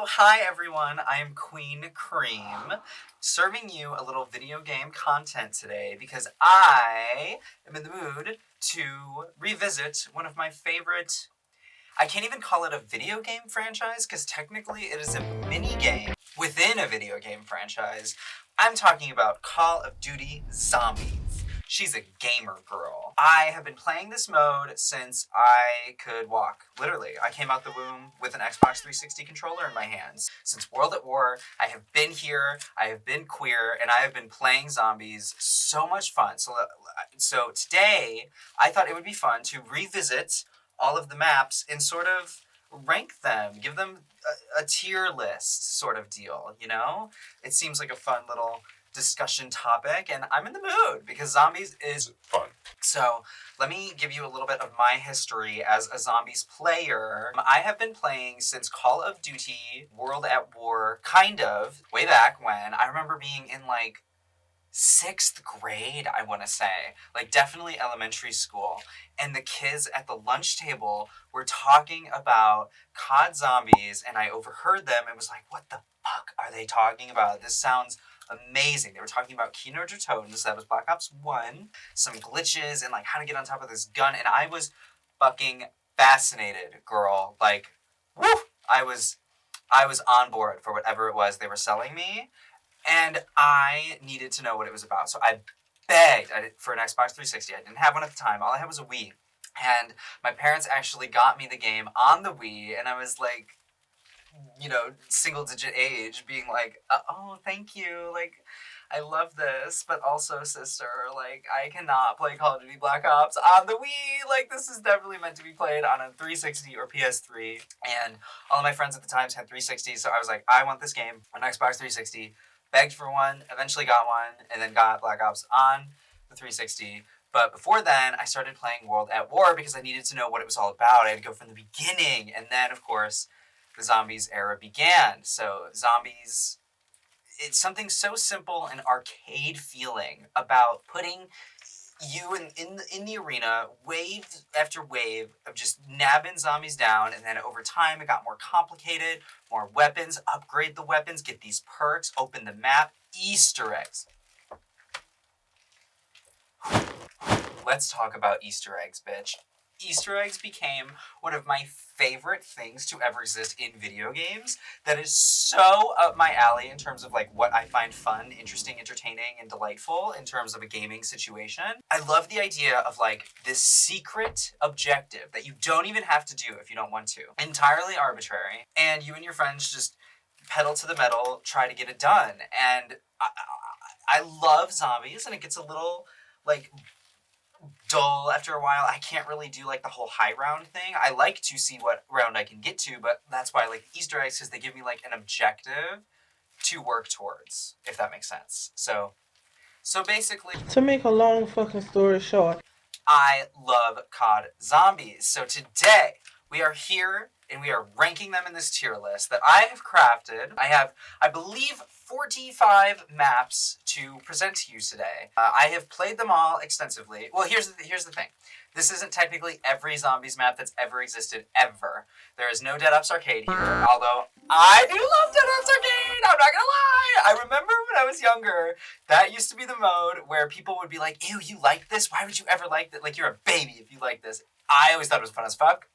Hi everyone, I am Queen Cream, serving you a little video game content today because I am in the mood to revisit one of my favorite, I can't even call it a video game franchise because technically it is a mini game within a video game franchise. I'm talking about Call of Duty Zombies. She's a gamer girl. I have been playing this mode since I could walk. Literally, I came out the womb with an Xbox 360 controller in my hands. Since World at War, I have been here, I have been queer, and I have been playing zombies. So much fun. So today, I thought it would be fun to revisit all of the maps and sort of rank them, give them a tier list sort of deal, you know? It seems like a fun little discussion topic, and I'm in the mood because zombies is fun. So let me give you a little bit of my history as a zombies player. I have been playing since Call of Duty World at War, kind of, way back when. I remember being in like 6th grade, I want to say, like definitely elementary school, and the kids at the lunch table were talking about COD Zombies, and I overheard them and was like, what the fuck are they talking about? This sounds amazing. They were talking about Keynote Totems, that was Black Ops 1, some glitches, and like how to get on top of this gun, and I was fucking fascinated, girl. Like, woo! I was on board for whatever it was they were selling me, and I needed to know what it was about. So I begged for an Xbox 360. I didn't have one at the time. All I had was a Wii. And my parents actually got me the game on the Wii, and I was like, you know, single-digit age, being like, oh, thank you, like, I love this, but also, sister, like, I cannot play Call of Duty Black Ops on the Wii. Like, this is definitely meant to be played on a 360 or PS3, and all of my friends at the time had 360s, so I was like, I want this game on Xbox 360, begged for one, eventually got one, and then got Black Ops on the 360. But before then, I started playing World at War because I needed to know what it was all about. I had to go from the beginning, and then, of course, the Zombies era began. So Zombies, it's something so simple and arcade feeling about putting you in the arena, wave after wave of just nabbing zombies down, and then over time it got more complicated, more weapons, upgrade the weapons, get these perks, open the map, Easter eggs. Let's talk about Easter eggs, bitch. Easter eggs became one of my favorite things to ever exist in video games. That is so up my alley in terms of like what I find fun, interesting, entertaining, and delightful in terms of a gaming situation. I love the idea of like this secret objective that you don't even have to do if you don't want to. Entirely arbitrary. And you and your friends just pedal to the metal, try to get it done. And I love zombies, and it gets a little like dull after a while. I can't really do like the whole high round thing. I like to see what round I can get to, but that's why I like Easter eggs, because they give me like an objective to work towards, if that makes sense. So basically, to make a long fucking story short, I love COD Zombies. So today we are here and we are ranking them in this tier list that I have crafted. I have, I believe, 45 maps to present to you today. I have played them all extensively. Well, here's the thing. This isn't technically every Zombies map that's ever existed, ever. There is no Dead Ops Arcade here, although I do love Dead Ops Arcade, I'm not gonna lie! I remember when I was younger, that used to be the mode where people would be like, ew, you like this? Why would you ever like that? Like, you're a baby if you like this. I always thought it was fun as fuck.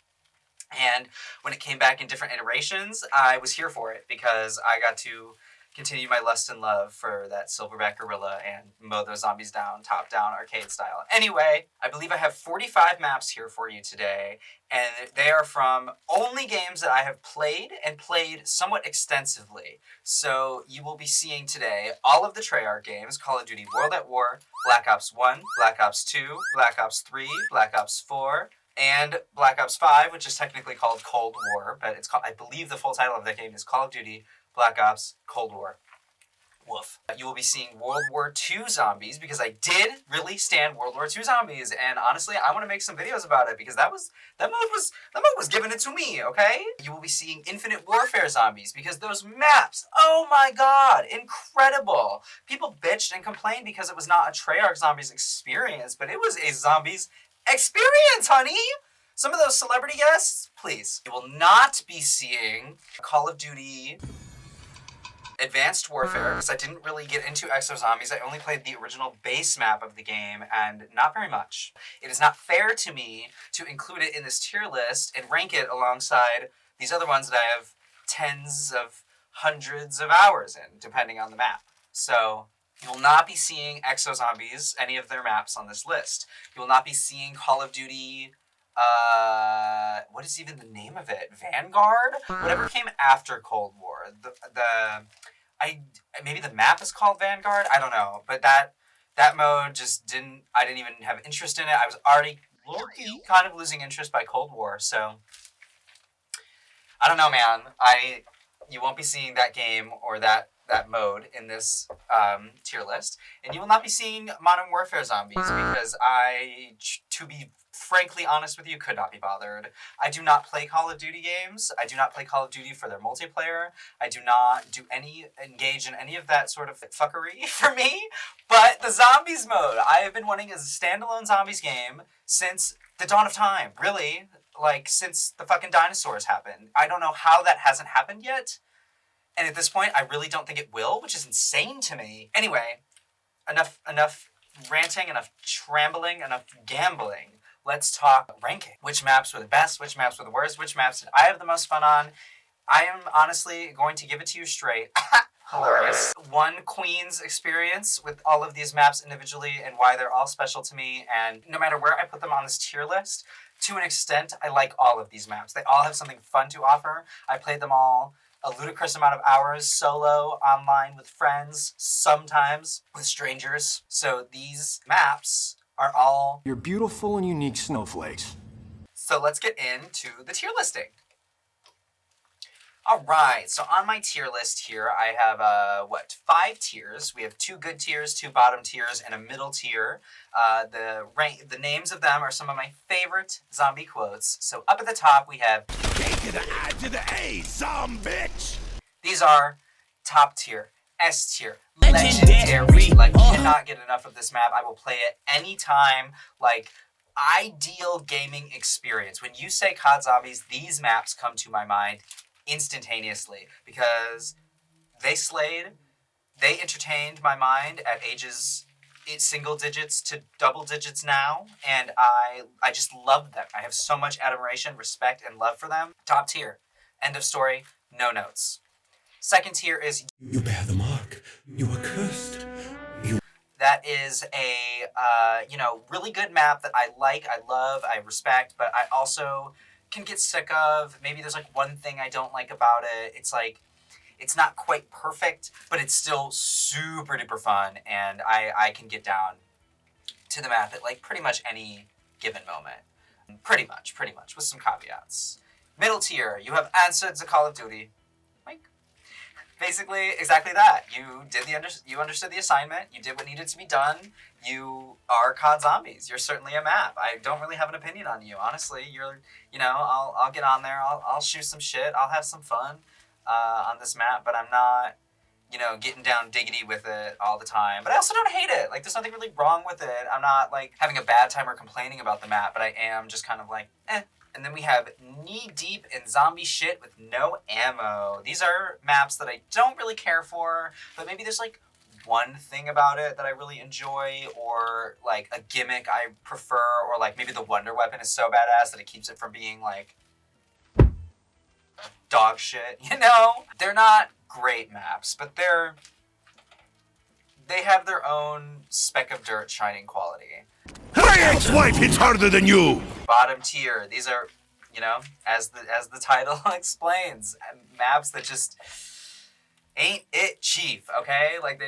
And when it came back in different iterations, I was here for it because I got to continue my lust and love for that silverback gorilla and mow those zombies down, top-down, arcade style. Anyway, I believe I have 45 maps here for you today, and they are from only games that I have played and played somewhat extensively. So you will be seeing today all of the Treyarch games: Call of Duty World at War, Black Ops 1, Black Ops 2, Black Ops 3, Black Ops 4, and Black Ops 5, which is technically called Cold War, but it's called, I believe the full title of that game is Call of Duty Black Ops Cold War. Woof. You will be seeing World War II Zombies, because I did really stand World War II Zombies, and honestly, I want to make some videos about it because that mode was giving it to me, okay? You will be seeing Infinite Warfare Zombies, because those maps, oh my god, incredible. People bitched and complained because it was not a Treyarch Zombies experience, but it was a Zombies experience, honey! Some of those celebrity guests, please. You will not be seeing Call of Duty Advanced Warfare, because I didn't really get into Exo Zombies. I only played the original base map of the game, and not very much. It is not fair to me to include it in this tier list and rank it alongside these other ones that I have tens of hundreds of hours in, depending on the map. So you will not be seeing Exo Zombies, any of their maps on this list. You will not be seeing Call of Duty, what is even the name of it? Vanguard? Whatever came after Cold War. Maybe the map is called Vanguard? I don't know. But that mode just I didn't even have interest in it. I was already low-key kind of losing interest by Cold War, so I don't know, man. You won't be seeing that game or that mode in this tier list. And you will not be seeing Modern Warfare Zombies because to be frankly honest with you, could not be bothered. I do not play Call of Duty games. I do not play Call of Duty for their multiplayer. I do not engage in any of that sort of fuckery for me. But the Zombies mode, I have been wanting a standalone Zombies game since the dawn of time, really. Like, since the fucking dinosaurs happened. I don't know how that hasn't happened yet. And at this point, I really don't think it will, which is insane to me. Anyway, enough ranting, enough trambling, enough gambling. Let's talk ranking. Which maps were the best? Which maps were the worst? Which maps did I have the most fun on? I am honestly going to give it to you straight. Hilarious. One Queen's experience with all of these maps individually and why they're all special to me. And no matter where I put them on this tier list, to an extent, I like all of these maps. They all have something fun to offer. I played them all a ludicrous amount of hours solo, online with friends, sometimes with strangers. So these maps are all You're beautiful and unique snowflakes. So let's get into the tier listing. All right, so on my tier list here, I have, 5 tiers. We have 2 good tiers, 2 bottom tiers, and a middle tier. The names of them are some of my favorite zombie quotes. So up at the top, we have A to the I to the A, bitch. These are top tier, S tier, legendary. Like, cannot get enough of this map. I will play it anytime. Like, ideal gaming experience. When you say COD Zombies, these maps come to my mind instantaneously because they entertained my mind at ages single digits to double digits now, and I just love them. I have so much admiration, respect, and love for them. Top tier. End of story. No notes. Second tier is You bear the mark. You are cursed. That is a really good map that I like, I love, I respect, but I also can get sick of. Maybe there's like one thing I don't like about it. It's like, it's not quite perfect, but it's still super duper fun, and I can get down to the map at like pretty much any given moment. Pretty much, with some caveats. Middle tier, you have answered the Call of Duty. Basically, exactly that. You understood the assignment. You did what needed to be done. You are COD Zombies. You're certainly a map. I don't really have an opinion on you, honestly. I'll get on there. I'll shoot some shit. I'll have some fun on this map, but I'm not, getting down diggity with it all the time. But I also don't hate it. Like, there's nothing really wrong with it. I'm not like having a bad time or complaining about the map, but I am just kind of like, eh. And then we have knee deep in zombie shit with no ammo. These are maps that I don't really care for, but maybe there's like one thing about it that I really enjoy, or like a gimmick I prefer, or like maybe the wonder weapon is so badass that it keeps it from being like dog shit, They're not great maps, but they have their own speck of dirt shining quality. My ex-wife hits harder than you. Bottom tier. These are, as the title explains, maps that just ain't it, chief, okay? Like,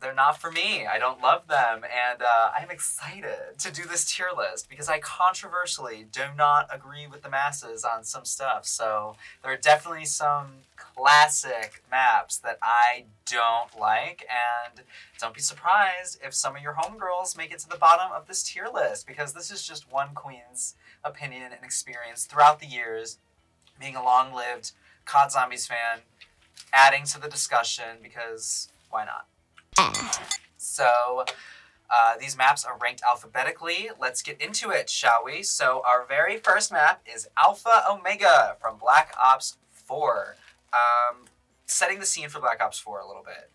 they're not for me. I don't love them, and I'm excited to do this tier list because I controversially do not agree with the masses on some stuff. So there are definitely some classic maps that I don't like, and don't be surprised if some of your homegirls make it to the bottom of this tier list, because this is just one queen's opinion and experience throughout the years, being a long-lived COD Zombies fan, adding to the discussion, because why not? So These maps are ranked alphabetically. Let's get into it, shall we? So our very first map is Alpha Omega from Black Ops 4. Setting the scene for Black Ops 4 a little bit.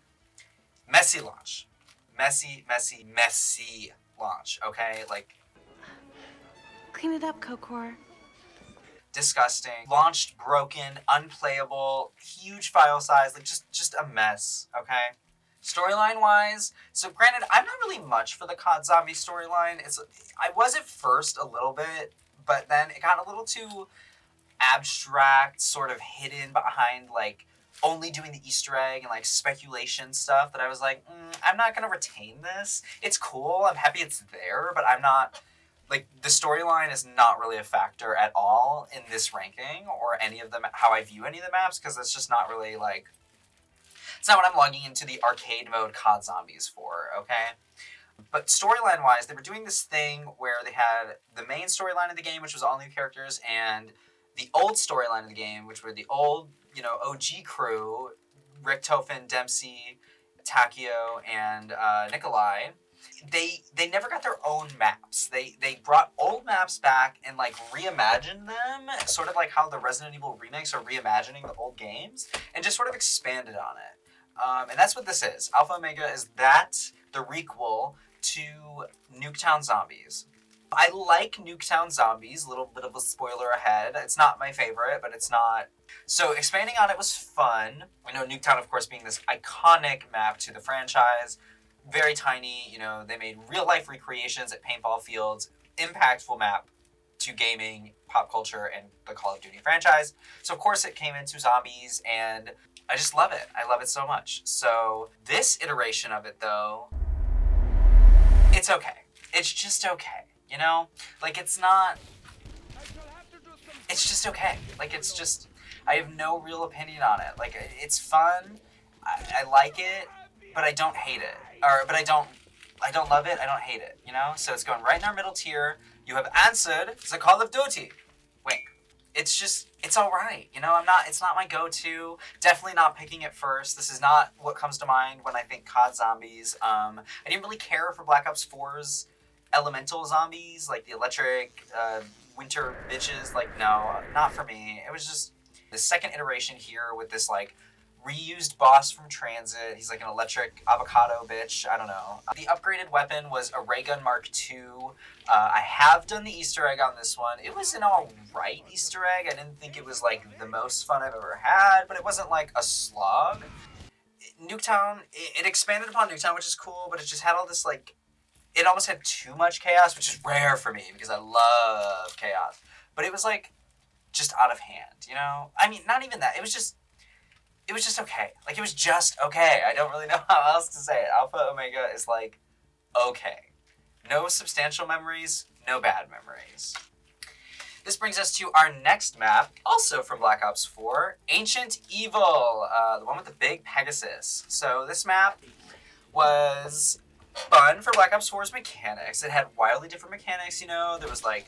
Messy launch. Messy launch, okay? Like, Clean it up, Kokor. disgusting. Launched broken, unplayable, huge file size, like just a mess, okay? Storyline-wise, so granted, I'm not really much for the COD Zombies storyline. I was at first a little bit, but then it got a little too abstract, sort of hidden behind, like, only doing the Easter egg and, like, speculation stuff that I was like, I'm not going to retain this. It's cool, I'm happy it's there, but I'm not, like, the storyline is not really a factor at all in this ranking or any of them, how I view any of the maps, because it's just not really, like, it's not what I'm logging into the arcade mode COD Zombies for, okay? But storyline-wise, they were doing this thing where they had the main storyline of the game, which was all new characters, and the old storyline of the game, which were the old, OG crew, Rick, Tofin, Dempsey, Takio, and Nikolai. They never got their own maps. They brought old maps back and, like, reimagined them, sort of like how the Resident Evil remakes are reimagining the old games, and just sort of expanded on it. And that's what this is. Alpha Omega is the requel to Nuketown Zombies. I like Nuketown Zombies, a little bit of a spoiler ahead. It's not my favorite, but it's not. So expanding on it was fun. Nuketown, of course, being this iconic map to the franchise. Very tiny, they made real-life recreations at paintball fields. Impactful map to gaming, pop culture, and the Call of Duty franchise. So, of course, it came into Zombies, and I just love it. I love it so much. So, this iteration of it, though, it's okay. It's just okay, Like, it's not... It's just okay. Like, it's just... I have no real opinion on it. Like, it's fun. I like it, but I don't hate it. But I don't love it. I don't hate it, So it's going right in our middle tier. You have answered the Call of Duty. Wait. It's all right. It's not my go-to. Definitely not picking it first. This is not what comes to mind when I think COD Zombies. I didn't really care for Black Ops 4's elemental zombies, like the electric, winter bitches. Like, no, not for me. It was just the second iteration here with this, like, reused boss from Transit. He's like an electric avocado bitch. I don't know. The upgraded weapon was a ray gun Mark II. I have done the Easter egg on this one. It was an alright Easter egg. I didn't think it was, like, the most fun I've ever had, but it wasn't, like, a slog. Nuketown, it expanded upon Nuketown, which is cool, but it just had all this, like, it almost had too much chaos, which is rare for me because I love chaos. But it was, like, just out of hand, I mean, not even that. It was just okay. Like, it was just okay. I don't really know how else to say it. Alpha Omega is, like, okay. No substantial memories, no bad memories. This brings us to our next map, also from Black Ops 4, Ancient Evil, the one with the big Pegasus. So this map was fun for Black Ops 4's mechanics. It had wildly different mechanics, There was, like,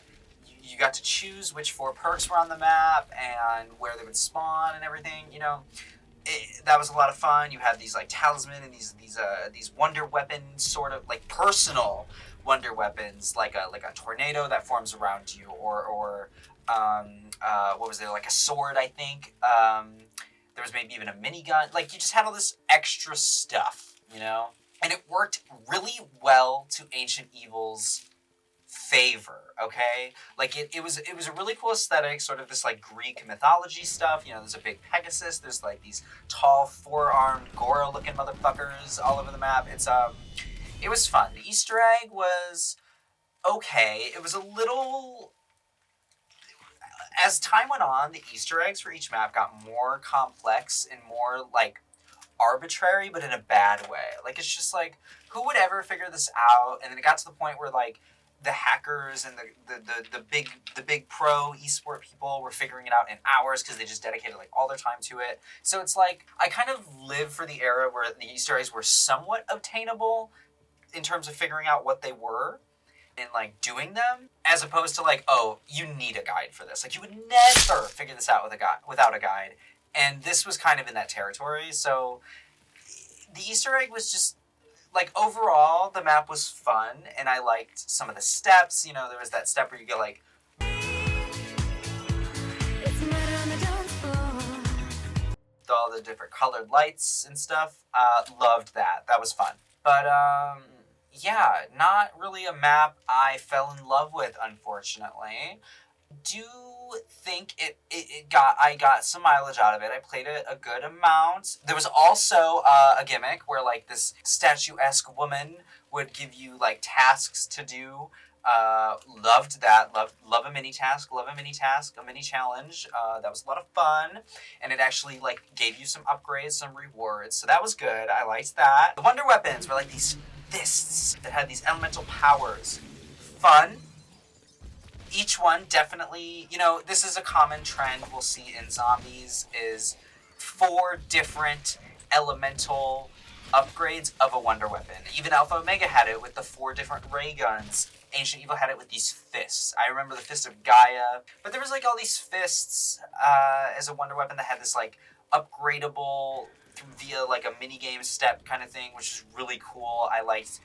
you got to choose which 4 perks were on the map and where they would spawn and everything, that was a lot of fun. You had these, like, talisman and these wonder weapons, sort of, like, personal wonder weapons, like a tornado that forms around you, or what was it, like a sword, I think. There was maybe even a minigun. Like, you just had all this extra stuff, And it worked really well to Ancient Evil's favor, okay? Like, it was a really cool aesthetic, sort of this, like, Greek mythology stuff. There's a big Pegasus, there's, like, these tall, four-armed, Goro-looking motherfuckers all over the map. It was fun. The Easter egg was okay. It was a little... As time went on, the Easter eggs for each map got more complex and more, like, arbitrary, but in a bad way. Like, it's just, like, who would ever figure this out? And then it got to the point where, like, the hackers and the big pro esport people were figuring it out in hours because they just dedicated, like, all their time to it. So it's like, I kind of live for the era where the Easter eggs were somewhat obtainable in terms of figuring out what they were and, like, doing them, as opposed to, like, oh, you need a guide for this. Like, you would never figure this out without a guide. And this was kind of in that territory. So the Easter egg was just like, overall, the map was fun, and I liked some of the steps. You know, there was that step where you go, like, all the different colored lights and stuff. Loved that. That was fun. But, yeah, not really a map I fell in love with, unfortunately. Do think I got some mileage out of it. I played it a good amount. There was also a gimmick where, like, this statuesque woman would give you, like, tasks to do. Loved that. Love a mini task. Love a mini task. A mini challenge. That was a lot of fun, and it actually, like, gave you some upgrades, some rewards. So that was good. I liked that. The wonder weapons were like these fists that had these elemental powers. Fun. Each one definitely, you know, this is a common trend we'll see in Zombies, is 4 different elemental upgrades of a wonder weapon. Even Alpha Omega had it with the 4 different ray guns. Ancient Evil had it with these fists. I remember the Fist of Gaia. But there was, like, all these fists as a wonder weapon that had this, like, upgradable via, like, a minigame step kind of thing, which is really cool. I liked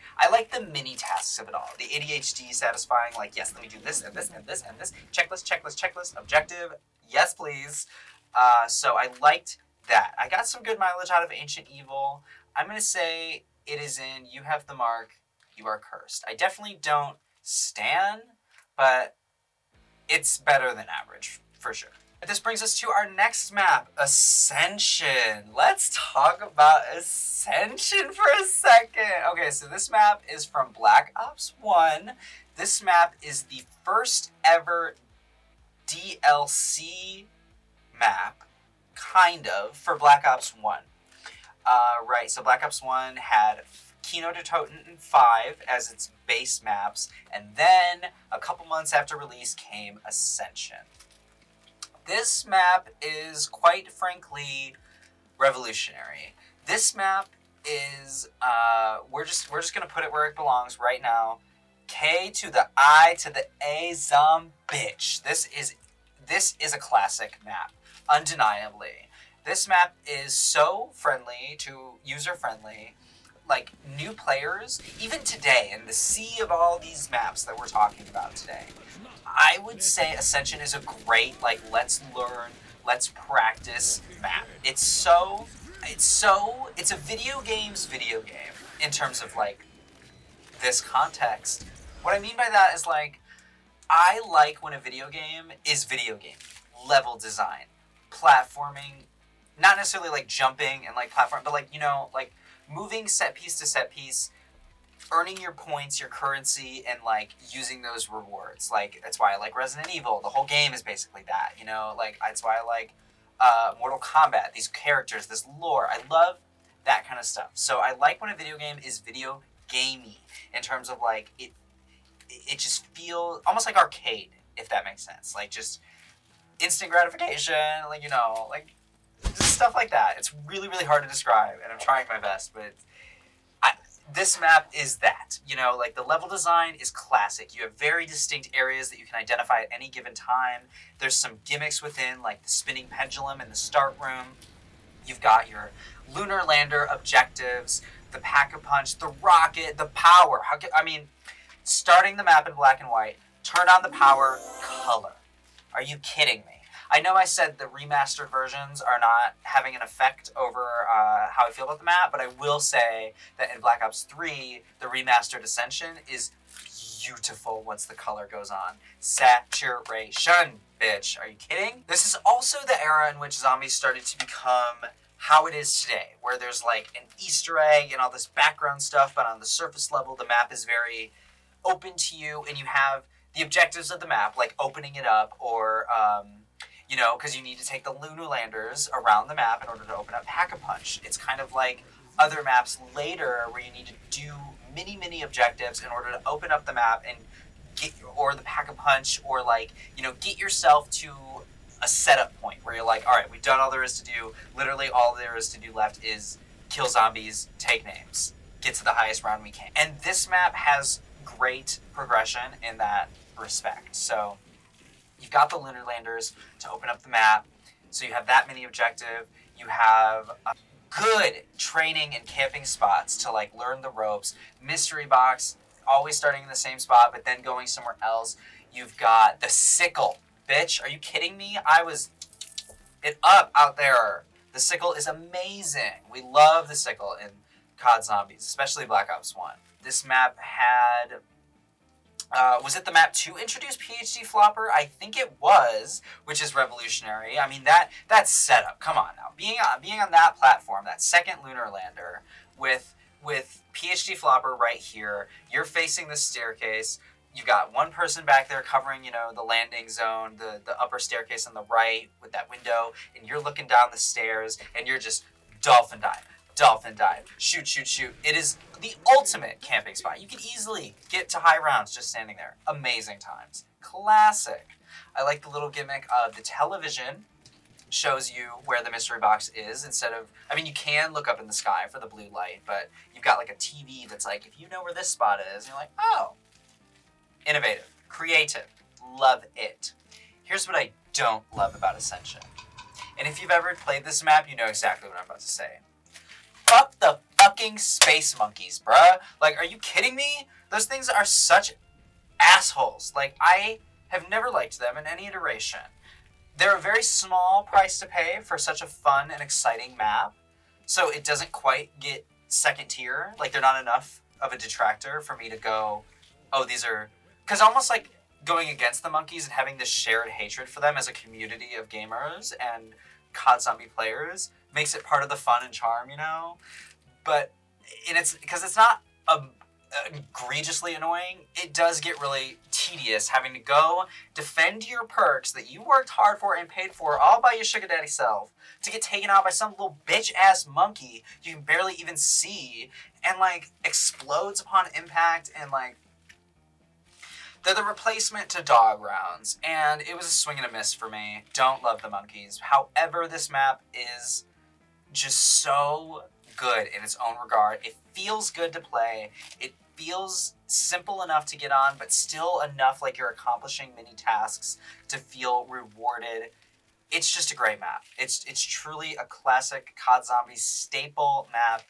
the mini tasks of it all. The ADHD satisfying, like, yes, let me do this and this and this and this. Checklist. Objective. Yes, please. So I liked that. I got some good mileage out of Ancient Evil. I'm going to say it is in You Have the Mark, You Are Cursed. I definitely don't stan, but it's better than average, for sure. This brings us to our next map, Ascension. Let's talk about Ascension for a second. Okay, so this map is from Black Ops 1. This map is the first ever DLC map, kind of, for Black Ops 1. Right, so Black Ops 1 had Kino to Toten 5 as its base maps, and then a couple months after release came Ascension. This map is, quite frankly, revolutionary. This map is, we're just gonna put it where it belongs right now. K to the I to the A Zombitch. This is a classic map, undeniably. This map is so friendly to user-friendly. Like, new players, even today, in the sea of all these maps that we're talking about today, I would say Ascension is a great, like, let's learn, let's practice map. It's a video game in terms of, like, this context. What I mean by that is, like, I like when a video game is video game. Level design, platforming, not necessarily, like, jumping and, like, platform, but, like, you know, like, moving set piece to set piece, earning your points, your currency, and, like, using those rewards. Like, that's why I like Resident Evil. The whole game is basically that, you know? Like, that's why I like Mortal Kombat, these characters, this lore. I love that kind of stuff. So I like when a video game is video gamey in terms of, like, it just feels almost like arcade, if that makes sense. Like, just instant gratification, like, you know, like, just stuff like that. It's really, really hard to describe, and I'm trying my best, but this map is that. You know, like, the level design is classic. You have very distinct areas that you can identify at any given time. There's some gimmicks within, like the spinning pendulum in the start room. You've got your lunar lander objectives, the pack-a-punch, the rocket, the power. Starting the map in black and white, turn on the power, color. Are you kidding me? I know I said the remastered versions are not having an effect over how I feel about the map, but I will say that in Black Ops 3, the remastered Ascension is beautiful once the color goes on. Saturation, bitch. Are you kidding? This is also the era in which zombies started to become how it is today, where there's, like, an Easter egg and all this background stuff, but on the surface level, the map is very open to you, and you have the objectives of the map, like opening it up, or you know, because you need to take the lunar landers around the map in order to open up Pack-a-Punch. It's kind of like other maps later where you need to do mini objectives in order to open up the map and get, or the Pack-a-Punch, or, like, you know, get yourself to a setup point where you're like, all right, we've done all there is to do. Literally all there is to do left is kill zombies, take names, get to the highest round we can. And this map has great progression in that respect. So you've got the lunar landers to open up the map. So you have that mini objective. You have good training and camping spots to like learn the ropes. Mystery box, always starting in the same spot, but then going somewhere else. You've got the sickle. Bitch, are you kidding me? I was it up out there. The sickle is amazing. We love the sickle in COD Zombies, especially Black Ops 1. This map had... was it the map to introduce PhD Flopper? I think it was, which is revolutionary. I mean, that's setup. Come on now. Being on that platform, that second lunar lander, with PhD Flopper right here, you're facing the staircase. You've got one person back there covering, the landing zone, the upper staircase on the right with that window, and you're looking down the stairs, and you're just dolphin dive, shoot. It is the ultimate camping spot. You can easily get to high rounds just standing there. Amazing times. Classic. I like the little gimmick of the television shows you where the mystery box is instead of, you can look up in the sky for the blue light, but you've got like a TV that's like, if you know where this spot is, you're like, oh. Innovative, creative, love it. Here's what I don't love about Ascension. And if you've ever played this map, you know exactly what I'm about to say. Fuck the fucking space monkeys, bruh. Like, are you kidding me? Those things are such assholes. Like, I have never liked them in any iteration. They're a very small price to pay for such a fun and exciting map. So it doesn't quite get second tier. Like, they're not enough of a detractor for me to go, oh, these are... Because almost like going against the monkeys and having this shared hatred for them as a community of gamers and COD Zombie players makes it part of the fun and charm, But because it's not egregiously annoying, it does get really tedious having to go defend your perks that you worked hard for and paid for all by your sugar daddy self to get taken out by some little bitch-ass monkey you can barely even see and, like, explodes upon impact and, like, they're the replacement to dog rounds, and it was a swing and a miss for me. Don't love the monkeys. However, this map is just so good in its own regard. It feels good to play. It feels simple enough to get on, but still enough like you're accomplishing mini tasks to feel rewarded. It's just a great map. It's truly a classic COD Zombies staple map.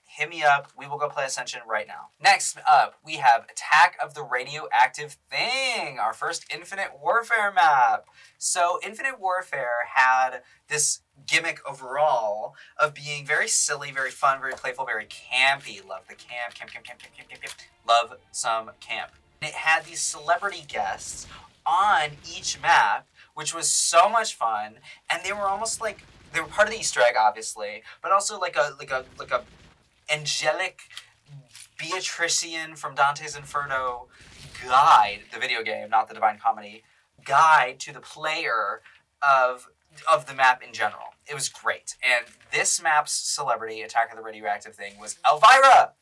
Hit me up. We will go play Ascension right now. Next up, we have Attack of the Radioactive Thing, our first Infinite Warfare map. So Infinite Warfare had this gimmick overall of being very silly, very fun, very playful, very campy. Love the camp. Love some camp. And it had these celebrity guests on each map, which was so much fun. And they were almost like, they were part of the Easter egg, obviously, but also like a angelic Beatrician from Dante's Inferno guide, the video game, not the Divine Comedy, guide to the player of the map in general. It was great. And this map's celebrity, Attack of the Radioactive Thing, was Elvira!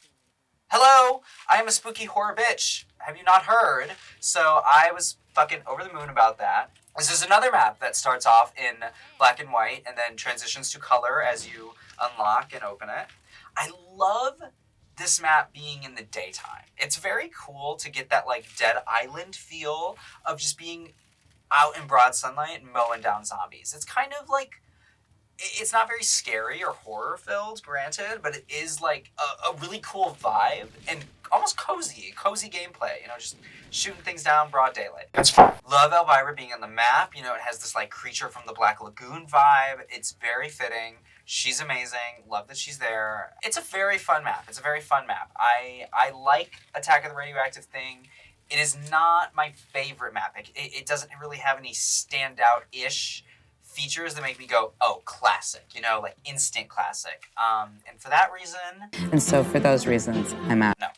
Hello! I am a spooky horror bitch. Have you not heard? So I was fucking over the moon about that. This is another map that starts off in black and white and then transitions to color as you unlock and open it. I love this map being in the daytime. It's very cool to get that like Dead Island feel of just being out in broad sunlight and mowing down zombies. It's kind of like, it's not very scary or horror filled, granted, but it is like a really cool vibe and almost cozy gameplay, just shooting things down broad daylight. That's fun. Love Elvira being on the map. It has this like creature from the Black Lagoon vibe. It's very fitting. She's amazing. Love that she's there. It's a very fun map. I like Attack of the Radioactive Thing. It is not my favorite map. It doesn't really have any standout-ish features that make me go, oh, classic, like instant classic. And for that reason... And so for those reasons, I'm out. No.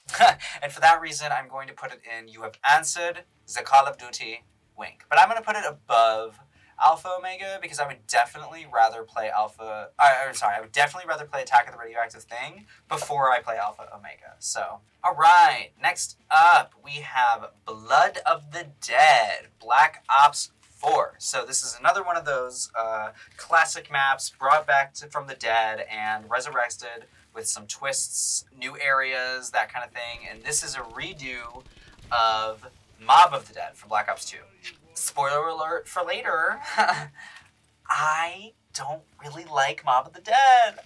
And for that reason, I'm going to put it in, you have answered the Call of Duty wink. But I'm going to put it above Alpha Omega because I would definitely rather play I would definitely rather play Attack of the Radioactive Thing before I play Alpha Omega. So, alright, next up we have Blood of the Dead, Black Ops 4. So this is another one of those classic maps brought back from the dead and resurrected with some twists, new areas, that kind of thing. And this is a redo of Mob of the Dead from Black Ops 2. Spoiler alert for later, I don't really like Mob of the Dead.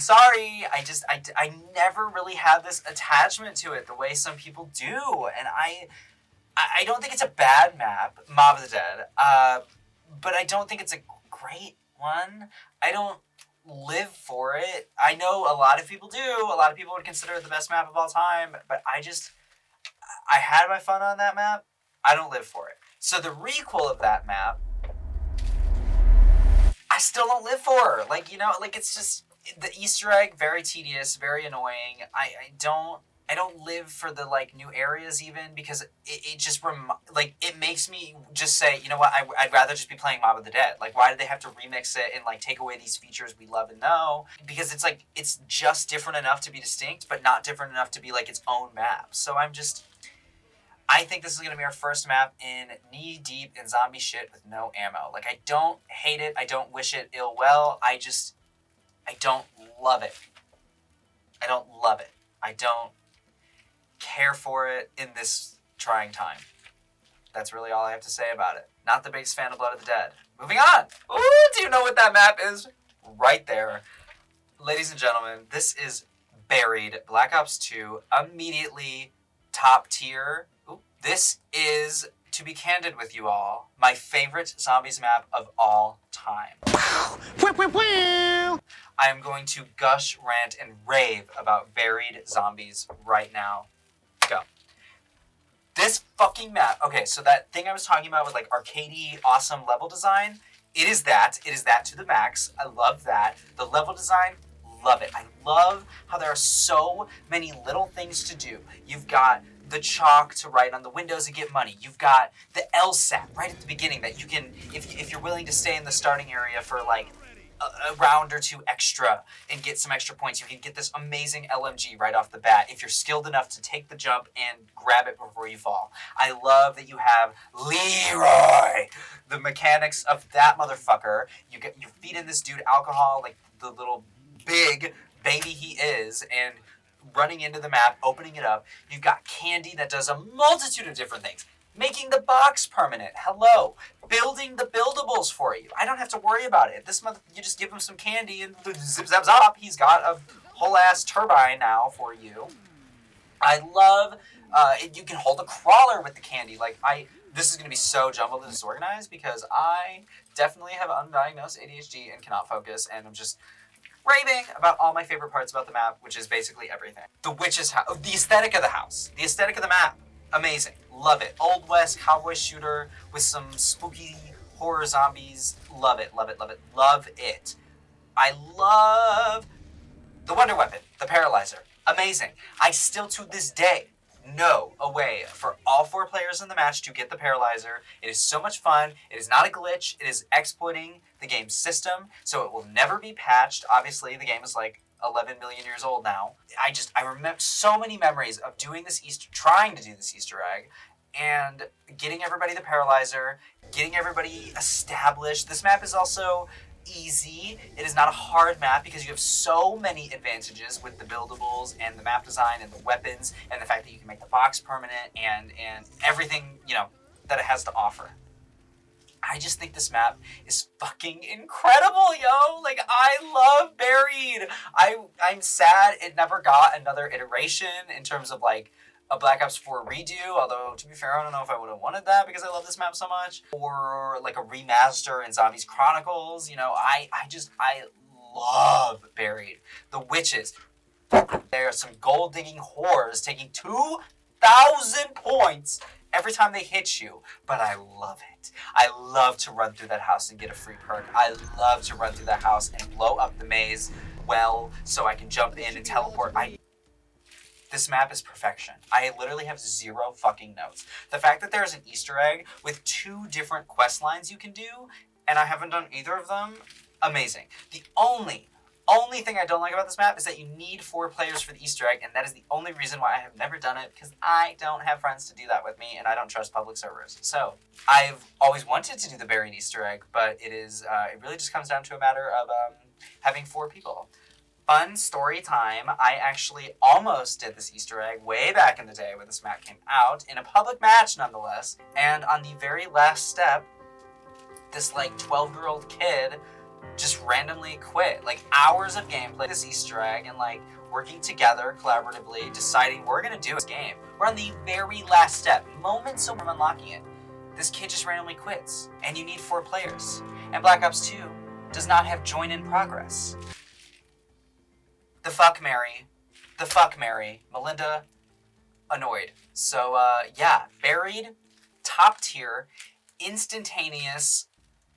sorry. I never really had this attachment to it the way some people do. And I don't think it's a bad map, Mob of the Dead. But I don't think it's a great one. I don't live for it. I know a lot of people do. A lot of people would consider it the best map of all time. But I had my fun on that map. I don't live for it. So the requel of that map, I still don't live for. Like, you know, like it's just the Easter egg, very tedious, very annoying. I don't live for the like new areas even because it just it makes me just say, you know what, I'd rather just be playing Mob of the Dead. Like, why did they have to remix it and like take away these features we love and know? Because it's like it's just different enough to be distinct, but not different enough to be like its own map. So I think this is going to be our first map in knee-deep in zombie shit with no ammo. Like, I don't hate it. I don't wish it ill well. I don't love it. I don't love it. I don't care for it in this trying time. That's really all I have to say about it. Not the biggest fan of Blood of the Dead. Moving on. Ooh, do you know what that map is? Right there. Ladies and gentlemen, this is Buried, Black Ops 2, immediately top tier. This is, to be candid with you all, my favorite zombies map of all time. I am going to gush, rant, and rave about Buried Zombies right now. Go. This fucking map, okay, so that thing I was talking about with like arcadey, awesome level design, it is that to the max. I love that. The level design, love it. I love how there are so many little things to do. You've got the chalk to write on the windows and get money. You've got the LSAT right at the beginning that you can, if you're willing to stay in the starting area for like a round or two extra and get some extra points, you can get this amazing LMG right off the bat if you're skilled enough to take the jump and grab it before you fall. I love that you have Leroy. The mechanics of that motherfucker. You feed in this dude alcohol like the little big baby he is, and running into the map, opening it up. You've got candy that does a multitude of different things. Making the box permanent. Hello. Building the buildables for you. I don't have to worry about it. This month, you just give him some candy and zip zap zop. He's got a whole ass turbine now for you. I love, you can hold a crawler with the candy. This is going to be so jumbled and disorganized because I definitely have undiagnosed ADHD and cannot focus, and I'm just raving about all my favorite parts about the map, which is basically everything. The witch's house, the aesthetic of the house, the aesthetic of the map, amazing, love it. Old West cowboy shooter with some spooky horror zombies, love it, love it, love it, love it. I love the wonder weapon, the paralyzer, amazing. I still to this day know a way for all 4 players in the match to get the paralyzer. It is so much fun. It is not a glitch. It is exploiting the game's system, so it will never be patched. Obviously, the game is like 11 million years old now. I remember so many memories of doing this trying to do this Easter egg, and getting everybody the paralyzer, getting everybody established. This map is also easy. It is not a hard map because you have so many advantages with the buildables and the map design and the weapons and the fact that you can make the box permanent and everything, you know, that it has to offer. I just think this map is fucking incredible, yo. Like, I love Buried. I'm sad it never got another iteration in terms of like a Black Ops 4 redo, although to be fair, I don't know if I would have wanted that because I love this map so much, or like a remaster in Zombies Chronicles. You know, I love Buried. The witches, there are some gold digging whores taking 2,000 points every time they hit you, but I love it. I love to run through that house and get a free perk. I love to run through that house and blow up the maze well so I can jump in and teleport. This map is perfection. I literally have 0 fucking notes. The fact that there's an Easter egg with 2 different quest lines you can do, and I haven't done either of them, amazing. The only thing I don't like about this map is that you need 4 players for the Easter egg, and that is the only reason why I have never done it, because I don't have friends to do that with me, and I don't trust public servers. So, I've always wanted to do the Buried Easter egg, but it really just comes down to a matter of having 4 people. Fun story time. I actually almost did this Easter egg way back in the day when this map came out, in a public match nonetheless, and on the very last step, this like 12-year-old kid just randomly quit. Like hours of gameplay, this Easter egg, and like working together collaboratively, deciding we're gonna do this game. We're on the very last step, moments from unlocking it. This kid just randomly quits, and you need 4 players. And Black Ops 2 does not have join in progress. The fuck, Mary. Melinda, annoyed. So, yeah, Buried, top tier, instantaneous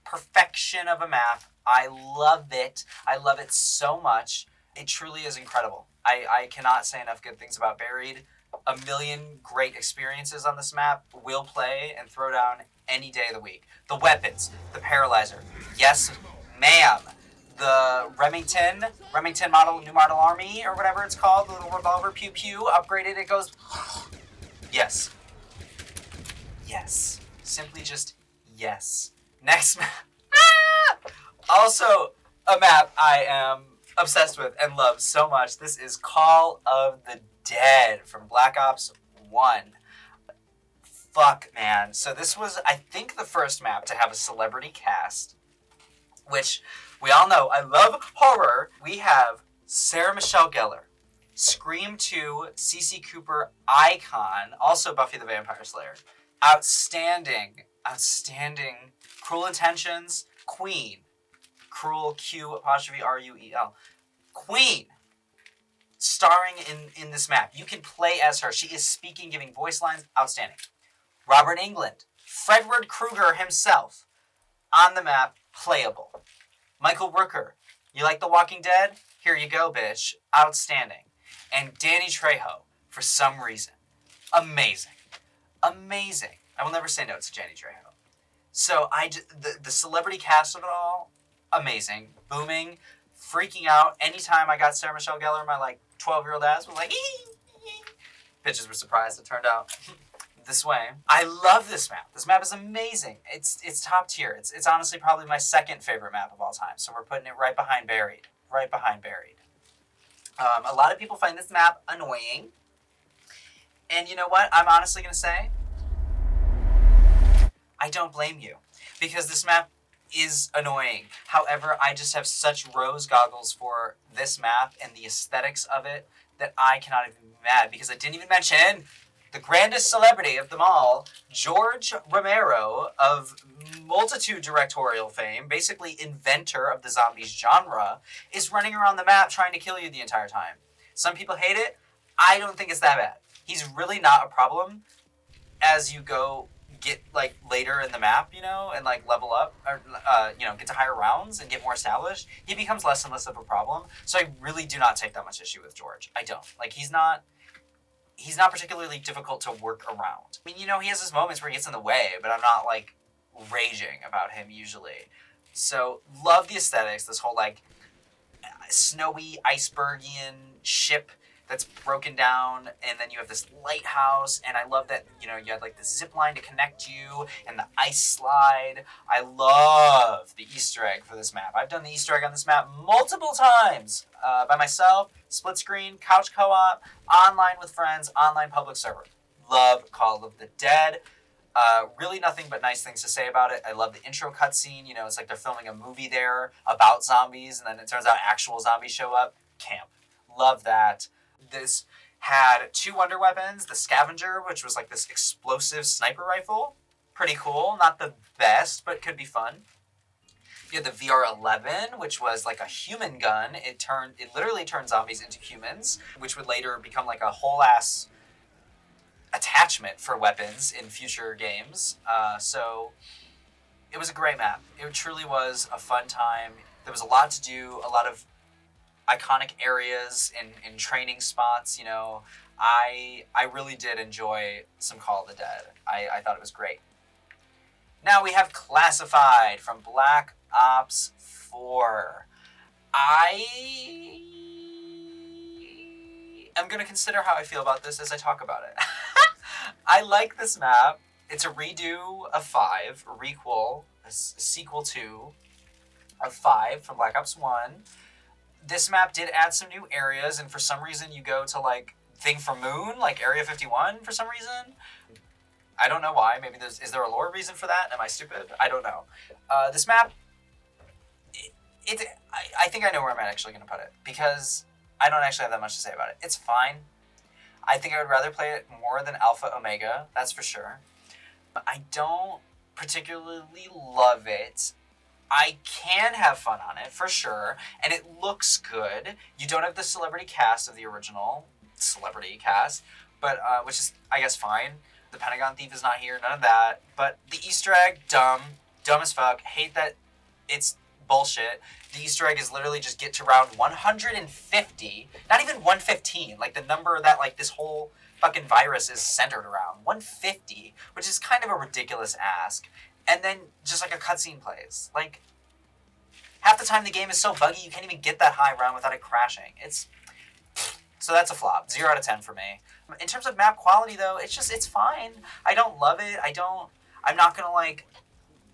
perfection of a map. I love it. I love it so much. It truly is incredible. I cannot say enough good things about Buried. A million great experiences on this map. Will play and throw down any day of the week. The weapons, the paralyzer. Yes, ma'am. The Remington model, new model army, or whatever it's called, the little revolver, pew pew, upgraded, it goes, yes. Yes. Simply just, yes. Next map. Also, a map I am obsessed with and love so much. This is Call of the Dead from Black Ops 1. Fuck, man. So this was, I think, the first map to have a celebrity cast, which we all know I love horror. We have Sarah Michelle Gellar, Scream 2, CC Cooper icon, also Buffy the Vampire Slayer. Outstanding. Cruel Intentions, Queen. Cruel, Q''RUEL. Queen. Starring in this map. You can play as her. She is speaking, giving voice lines. Outstanding. Robert Englund. Fredward Krueger himself. On the map. Playable. Michael Rooker. You like The Walking Dead? Here you go, bitch. Outstanding. And Danny Trejo. For some reason. Amazing. I will never say no to Danny Trejo. So the celebrity cast of it all, amazing. Booming. Freaking out. Anytime I got Sarah Michelle Gellar, my like 12-year-old ass was like, bitches were surprised it turned out this way. I love this map. This map is amazing. It's top tier. It's honestly probably my second favorite map of all time. So we're putting it right behind Buried. A lot of people find this map annoying. And you know what? I'm honestly going to say, I don't blame you. Because this map is annoying. However, I just have such rose goggles for this map and the aesthetics of it that I cannot even be mad. Because I didn't even mention the grandest celebrity of them all, George Romero of multitude directorial fame, basically inventor of the zombies genre, is running around the map trying to kill you the entire time. Some people hate it. I don't think it's that bad. He's really not a problem as you go get like later in the map, you know, and like level up or get to higher rounds and get more established. He becomes less and less of a problem. So I really do not take that much issue with George. I don't. Like he's not particularly difficult to work around. I mean, you know, he has his moments where he gets in the way, but I'm not like raging about him usually. So love the aesthetics, this whole like snowy icebergian ship that's broken down, and then you have this lighthouse, and I love that, you know, you had like the zip line to connect you, and the ice slide. I love the Easter egg for this map. I've done the Easter egg on this map multiple times, by myself, split screen, couch co-op, online with friends, online public server. Love Call of the Dead. Really nothing but nice things to say about it. I love the intro cutscene, you know, it's like they're filming a movie there about zombies, and then it turns out actual zombies show up. Camp. Love that. This had 2 wonder weapons, the Scavenger, which was like this explosive sniper rifle. Pretty cool. Not the best, but could be fun. You had the VR-11, which was like a human gun. It literally turned zombies into humans, which would later become like a whole ass attachment for weapons in future games. So it was a great map. It truly was a fun time. There was a lot to do, a lot of iconic areas and training spots, you know. I really did enjoy some Call of the Dead. I thought it was great. Now we have Classified from Black Ops 4. I am going to consider how I feel about this as I talk about it. I like this map. It's a redo of 5, a requel, a sequel to of 5 from Black Ops 1. This map did add some new areas, and for some reason you go to like Thing for Moon, like Area 51 for some reason. I don't know why. Maybe is there a lore reason for that? Am I stupid? I don't know. This map, I think I know where I'm actually going to put it, because I don't actually have that much to say about it. It's fine. I think I would rather play it more than Alpha Omega, that's for sure. I don't particularly love it. I can have fun on it, for sure, and it looks good. You don't have the celebrity cast of the original celebrity cast, but which is, I guess, fine. The Pentagon Thief is not here, none of that. But the Easter egg, dumb as fuck. Hate that it's bullshit. The Easter egg is literally just get to round 150, not even 115, like the number that like this whole fucking virus is centered around. 150, which is kind of a ridiculous ask. And then just like a cutscene plays. Like, half the time the game is so buggy you can't even get that high round without it crashing. So that's a flop. 0 out of 10 for me. In terms of map quality though, it's fine. I don't love it. I'm not gonna like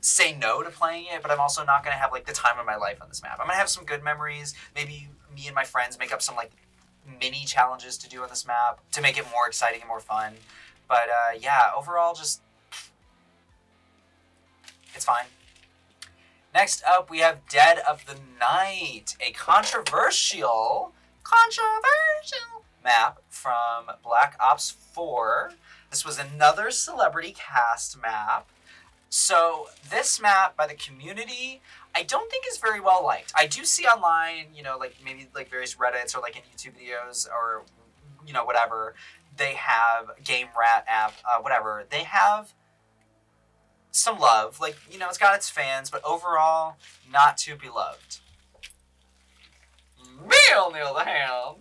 say no to playing it, but I'm also not gonna have like the time of my life on this map. I'm gonna have some good memories. Maybe me and my friends make up some like mini challenges to do on this map to make it more exciting and more fun. But yeah, overall just, it's fine. Next up, we have Dead of the Night, a controversial map from Black Ops 4. This was another celebrity cast map. So this map by the community, I don't think is very well liked. I do see online, you know, like maybe like various Reddits or like in YouTube videos or, you know, whatever. They have Game Rat app, whatever. They have some love. Like, you know, it's got its fans, but overall, not too beloved. Neil the Hound.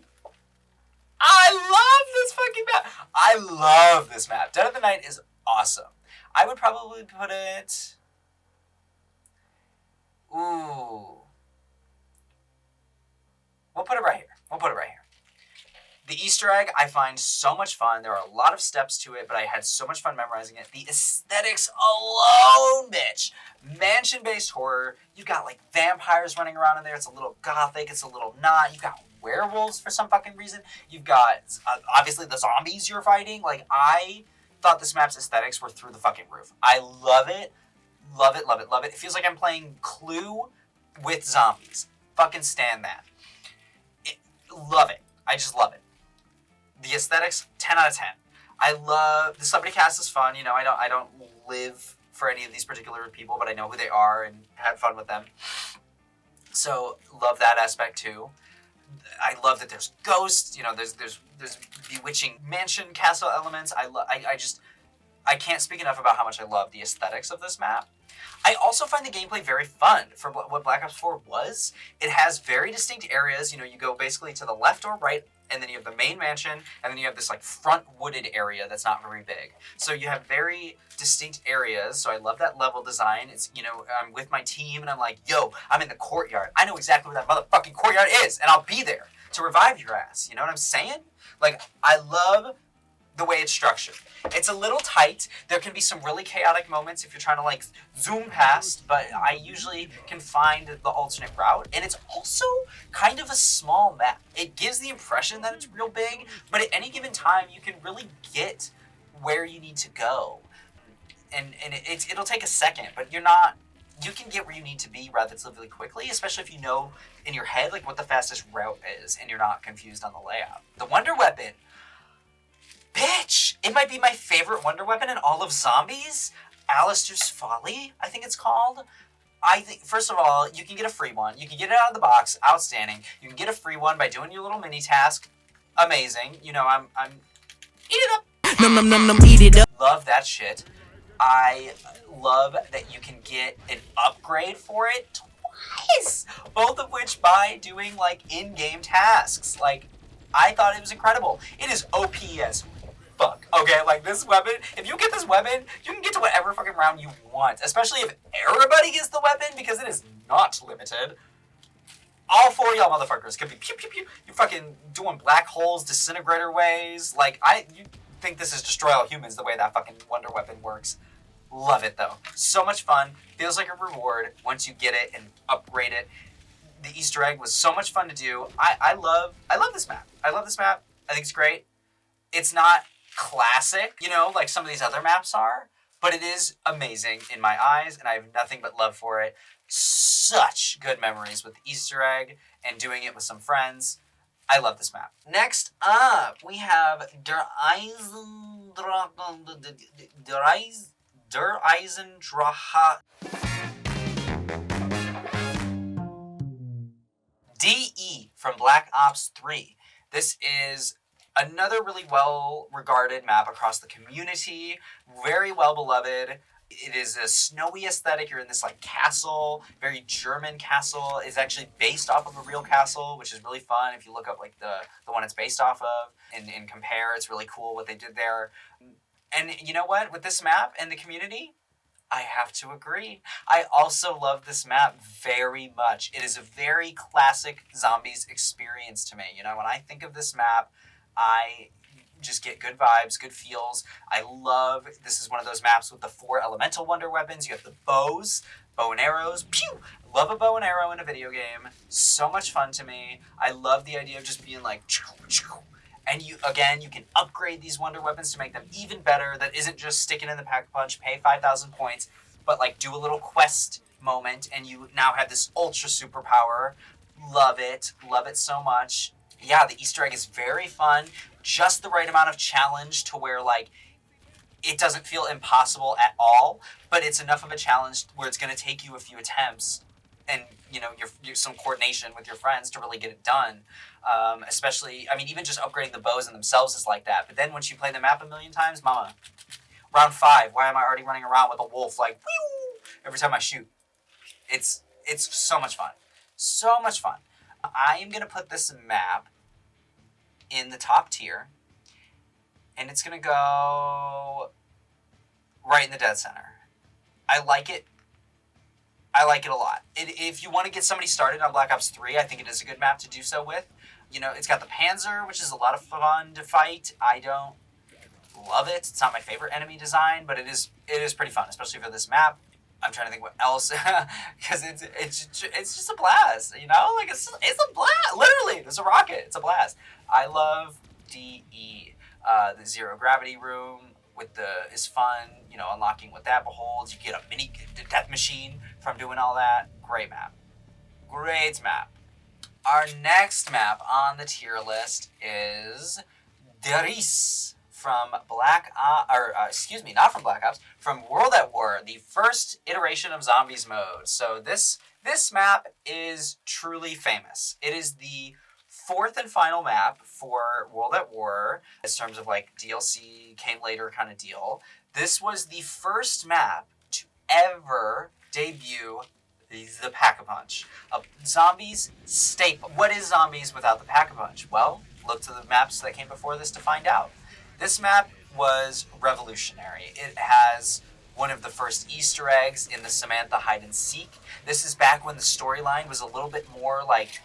I love this fucking map. I love this map. Dead of the Night is awesome. I would probably put it... Ooh. We'll put it right here. The Easter egg I find so much fun. There are a lot of steps to it, but I had so much fun memorizing it. The aesthetics alone, bitch. Mansion-based horror. You've got like vampires running around in there. It's a little gothic. It's a little not. You've got werewolves for some fucking reason. You've got, obviously, the zombies you're fighting. Like, I thought this map's aesthetics were through the fucking roof. I love it. Love it, love it, love it. It feels like I'm playing Clue with zombies. Fucking stand that. Love it. I just love it. The aesthetics, 10 out of 10. I love, the celebrity cast is fun. You know, I don't live for any of these particular people, but I know who they are and had fun with them. So, love that aspect too. I love that there's ghosts, you know, there's bewitching mansion castle elements. I can't speak enough about how much I love the aesthetics of this map. I also find the gameplay very fun for what Black Ops 4 was. It has very distinct areas. You know, you go basically to the left or right, and then you have the main mansion, and then you have this like front wooded area that's not very big. So you have very distinct areas. So I love that level design. It's, you know, I'm with my team, and I'm like, yo, I'm in the courtyard. I know exactly where that motherfucking courtyard is, and I'll be there to revive your ass. You know what I'm saying? Like, I love the way it's structured. It's a little tight. There can be some really chaotic moments if you're trying to like zoom past, but I usually can find the alternate route. And it's also kind of a small map. It gives the impression that it's real big, but at any given time you can really get where you need to go. And it'll take a second, but you can get where you need to be relatively quickly, especially if you know in your head like what the fastest route is and you're not confused on the layout. The Wonder Weapon. Bitch! It might be my favorite wonder weapon in all of Zombies. Alistair's Folly, I think it's called. I think, first of all, you can get a free one. You can get it out of the box. Outstanding. You can get a free one by doing your little mini task. Amazing. You know, I'm eat it up. Num, eat it up. Love that shit. I love that you can get an upgrade for it twice. Both of which by doing, like, in-game tasks. Like, I thought it was incredible. It is OP as fuck. Okay, like this weapon, if you get this weapon, you can get to whatever fucking round you want. Especially if everybody gets the weapon, because it is not limited. All 4 of y'all motherfuckers could be pew pew pew. You're fucking doing black holes, disintegrator ways. Like, you think this is Destroy All Humans the way that fucking wonder weapon works. Love it though. So much fun. Feels like a reward once you get it and upgrade it. The Easter egg was so much fun to do. I love this map. I love this map. I think it's great. It's not classic, you know, like some of these other maps are, but it is amazing in my eyes, and I have nothing but love for it. So such good memories with the Easter egg and doing it with some friends. I love this map. Next up, we have Der Eisendrache. DE from Black Ops 3. This is another really well-regarded map across the community, very well-beloved. It is a snowy aesthetic. You're in this like castle, very German castle. It's actually based off of a real castle, which is really fun. If you look up like the one it's based off of and compare, it's really cool what they did there. And you know what? With this map and the community, I have to agree. I also love this map very much. It is a very classic Zombies experience to me. You know, when I think of this map, I just get good vibes, good feels. I love, this is one of those maps with the 4 elemental wonder weapons. You have the bows, bow and arrows. Pew! Love a bow and arrow in a video game. So much fun to me. I love the idea of just being like, and you can upgrade these wonder weapons to make them even better. That isn't just sticking in the pack-a-punch, pay 5,000 points, but like do a little quest moment and you now have this ultra superpower. Love it so much. Yeah, the Easter egg is very fun. Just the right amount of challenge to where like it doesn't feel impossible at all, but it's enough of a challenge where it's going to take you a few attempts and you know your some coordination with your friends to really get it done. Especially, I mean, even just upgrading the bows in themselves is like that. But then once you play the map a million times, mama, round 5, why am I already running around with a wolf like whew, every time I shoot? It's so much fun, so much fun. I am gonna put this map in the top tier, and it's gonna go right in the dead center. I like it a lot. If you want to get somebody started on Black Ops 3, I think it is a good map to do so with. You know, it's got the Panzer, which is a lot of fun to fight. I don't love it. It's not my favorite enemy design, but it is pretty fun, especially for this map. I'm trying to think what else, because it's just a blast, you know? Like, it's a blast. Literally, there's a rocket. It's a blast. I love DE. The zero gravity room is fun. You know, unlocking what that beholds. You get a mini death machine from doing all that. Great map. Great map. Our next map on the tier list is Tierlist from not from Black Ops, from World at War, the first iteration of Zombies mode. So this map is truly famous. It is the 4th and final map for World at War in terms of like DLC came later kind of deal. This was the first map to ever debut the Pack-a-Punch, a Zombies staple. What is Zombies without the Pack-a-Punch? Well, look to the maps that came before this to find out. This map was revolutionary. It has one of the first Easter eggs in the Samantha hide and seek. This is back when the storyline was a little bit more like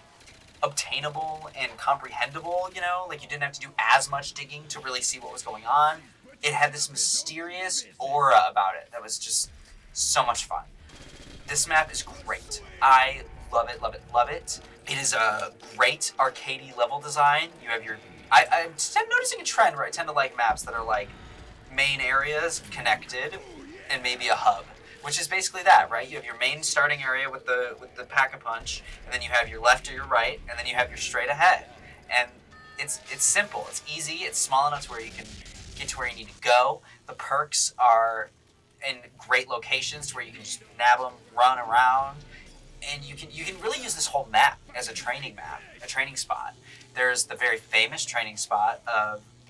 obtainable and comprehensible, you know, like you didn't have to do as much digging to really see what was going on. It had this mysterious aura about it that was just so much fun. This map is great. I love it, love it, love it. It is a great arcadey level design. You have your... I'm noticing a trend where I tend to like maps that are like main areas connected and maybe a hub, which is basically that, right? You have your main starting area with the Pack-a-Punch, and then you have your left or your right, and then you have your straight ahead. And it's simple, it's easy, it's small enough to where you can get to where you need to go. The perks are in great locations to where you can just nab them, run around, and you can really use this whole map as a training map, a training spot. There's the very famous training spot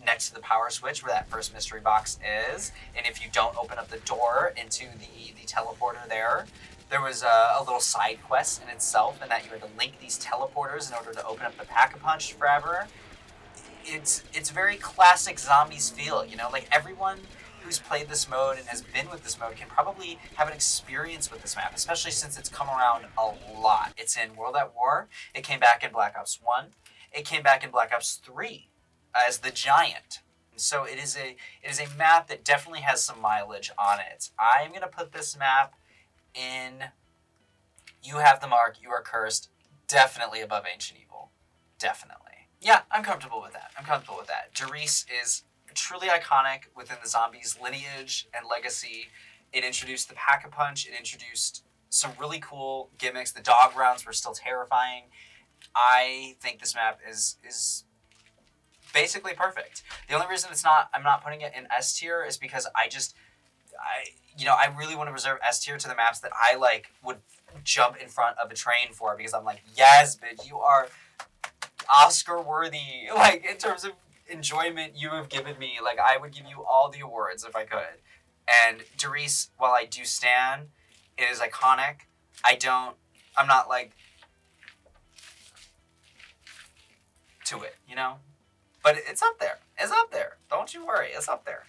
next to the power switch where that first mystery box is, and if you don't open up the door into the teleporter there was a little side quest in itself, and that you had to link these teleporters in order to open up the Pack-a-Punch forever. It's very classic Zombies feel, you know, like everyone who's played this mode and has been with this mode can probably have an experience with this map, especially since it's come around a lot. It's in World at War, it came back in Black Ops 1, it came back in Black Ops 3 as the Giant. So it is a map that definitely has some mileage on it. I'm going to put this map in You Have the Mark, You Are Cursed, definitely above Ancient Evil. Definitely. Yeah, I'm comfortable with that. Tierlist is truly iconic within the Zombies lineage and legacy. It introduced the Pack-a-Punch. It introduced some really cool gimmicks. The dog rounds were still terrifying. I think this map is basically perfect. The only reason I'm not putting it in S tier is because I really want to reserve S tier to the maps that I like would jump in front of a train for, because I'm like, yes, bitch, you are Oscar worthy. Like, in terms of enjoyment you have given me, like, I would give you all the awards if I could. And Doris, while I do stan, it is iconic. I'm not like to it, you know? But it's up there. It's up there. Don't you worry. It's up there.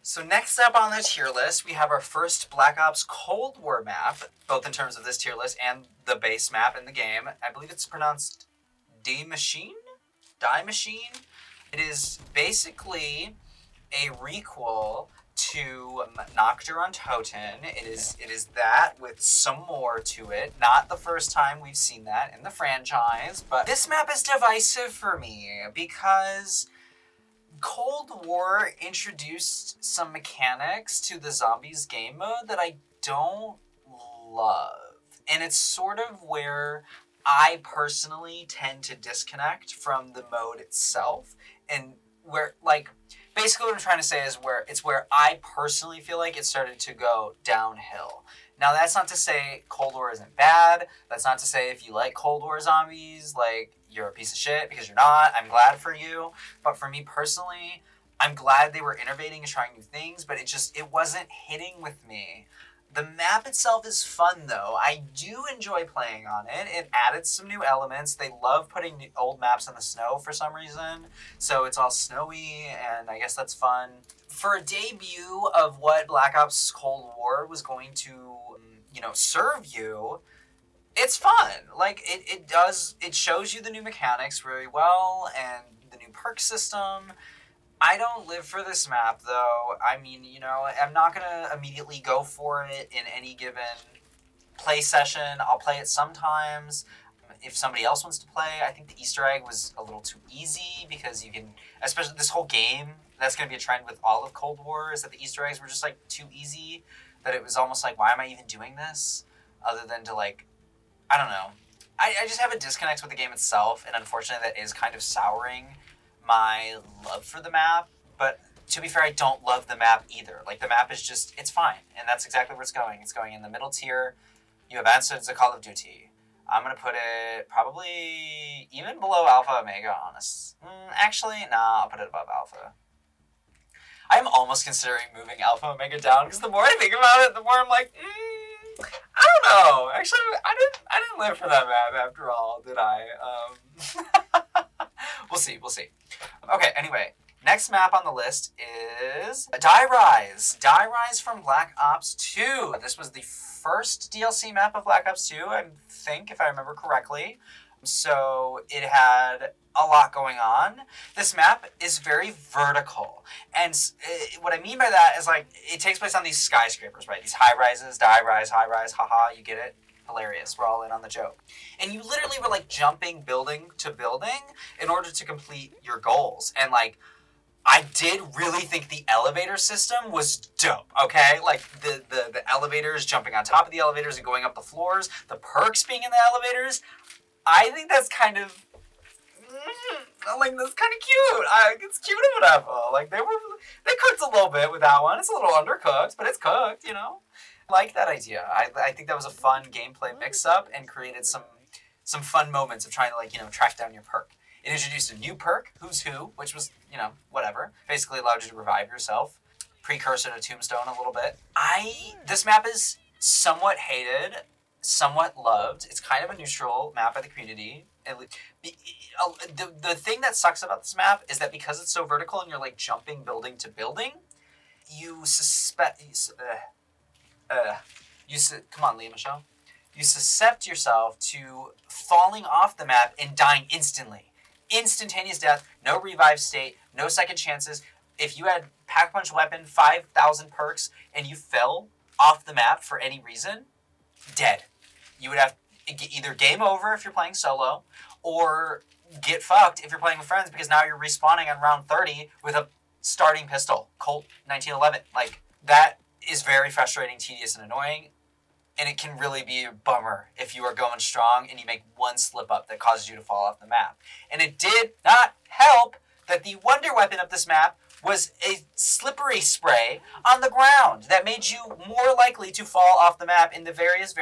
So next up on the tier list, we have our first Black Ops Cold War map, both in terms of this tier list and the base map in the game. I believe it's pronounced Die Machine? Die Machine? It is basically a requel to Nocturne on Toten. It is that with some more to it. Not the first time we've seen that in the franchise, but this map is divisive for me because Cold War introduced some mechanics to the Zombies game mode that I don't love. And it's sort of where I personally tend to disconnect from the mode itself, and where, like, basically what I'm trying to say is where I personally feel like it started to go downhill. Now, that's not to say Cold War isn't bad. That's not to say if you like Cold War zombies, like, you're a piece of shit, because you're not. I'm glad for you. But for me personally, I'm glad they were innovating and trying new things, but it wasn't hitting with me. The map itself is fun, though. I do enjoy playing on it. It added some new elements. They love putting old maps in the snow for some reason. So it's all snowy, and I guess that's fun. For a debut of what Black Ops Cold War was going to, serve you, it's fun. Like, it shows you the new mechanics very well, and the new perk system. I don't live for this map, though. I mean, I'm not going to immediately go for it in any given play session. I'll play it sometimes. If somebody else wants to play, I think the Easter egg was a little too easy, because you can, especially this whole game, that's going to be a trend with all of Cold War, is that the Easter eggs were just, like, too easy, that it was almost like, why am I even doing this? Other than to, like, I don't know. I just have a disconnect with the game itself, and unfortunately that is kind of souring my love for the map. But to be fair, I don't love the map either. Like, the map is just, it's fine, and that's exactly where it's going. It's going in the middle tier. You have answered the Call of Duty. I'm going to put it probably even below Alpha Omega, honest. Actually, nah, I'll put it above Alpha. I'm almost considering moving Alpha Omega down, because the more I think about it, the more I'm like, I don't know. Actually, I didn't live for that map after all, did I? We'll see. Okay, anyway, next map on the list is Die Rise. Die Rise from Black Ops 2. This was the first DLC map of Black Ops 2, I think, if I remember correctly. So it had a lot going on. This map is very vertical. And what I mean by that is, like, it takes place on these skyscrapers, right? These high rises, die rise, high rise, haha, you get it? Hilarious. We're all in on the joke. And you literally were, like, jumping building to building in order to complete your goals. And, like, I did really think the elevator system was dope, okay? Like, the elevators, jumping on top of the elevators and going up the floors, the perks being in the elevators, I think that's kind of, like, that's kind of cute. It's cute or whatever. Like, they cooked a little bit with that one. It's a little undercooked, but it's cooked, I like that idea. I think that was a fun gameplay mix-up and created some fun moments of trying to, like, track down your perk. It introduced a new perk, Who's Who, which was, whatever. Basically allowed you to revive yourself. Precursor to Tombstone a little bit. This map is somewhat hated, somewhat loved. It's kind of a neutral map by the community. The thing that sucks about this map is that because it's so vertical and you're, like, jumping building to building, come on, Leah Michelle. You suscept yourself to falling off the map and dying instantly. Instantaneous death, no revive state, no second chances. If you had Pack-Punch Weapon, 5,000 perks, and you fell off the map for any reason, dead. You would have either game over if you're playing solo, or get fucked if you're playing with friends, because now you're respawning on round 30 with a starting pistol, Colt 1911. Like, that is very frustrating, tedious, and annoying. And it can really be a bummer if you are going strong and you make one slip up that causes you to fall off the map. And it did not help that the wonder weapon of this map was a slippery spray on the ground that made you more likely to fall off the map in the various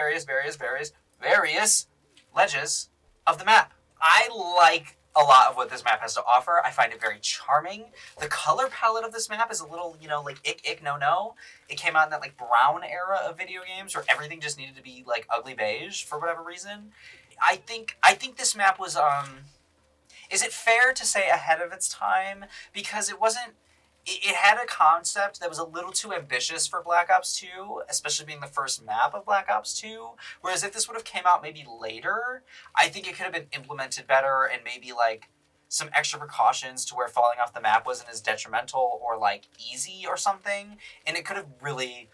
ledges of the map. I like a lot of what this map has to offer. I find it very charming. The color palette of this map is a little, like ick, no. It came out in that like brown era of video games where everything just needed to be like ugly beige for whatever reason. I think this map was, is it fair to say ahead of its time? Because it had a concept that was a little too ambitious for Black Ops 2, especially being the first map of Black Ops 2. Whereas if this would have came out maybe later, I think it could have been implemented better and maybe like some extra precautions to where falling off the map wasn't as detrimental or like easy or something. And it could have really,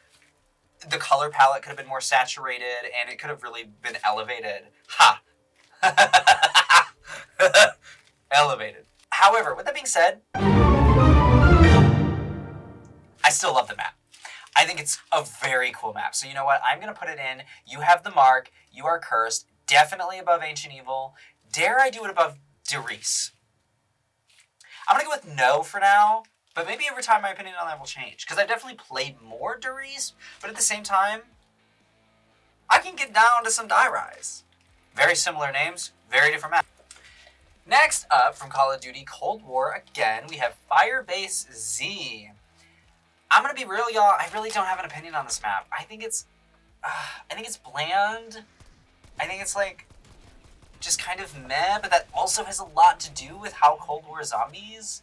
the color palette could have been more saturated and it could have really been elevated. Ha! Elevated. However, with that being said, I still love the map. I think it's a very cool map. So you know what? I'm going to put it in. You have the mark. You are cursed. Definitely above Ancient Evil. Dare I do it above Derice? I'm going to go with no for now. But maybe over time my opinion on that will change. Because I've definitely played more Derice. But at the same time, I can get down to some Die Rise. Very similar names. Very different map. Next up from Call of Duty Cold War, again, we have Firebase Z. I'm gonna be real, y'all. I really don't have an opinion on this map. I think it's bland. I think it's like just kind of meh, but that also has a lot to do with how Cold War Zombies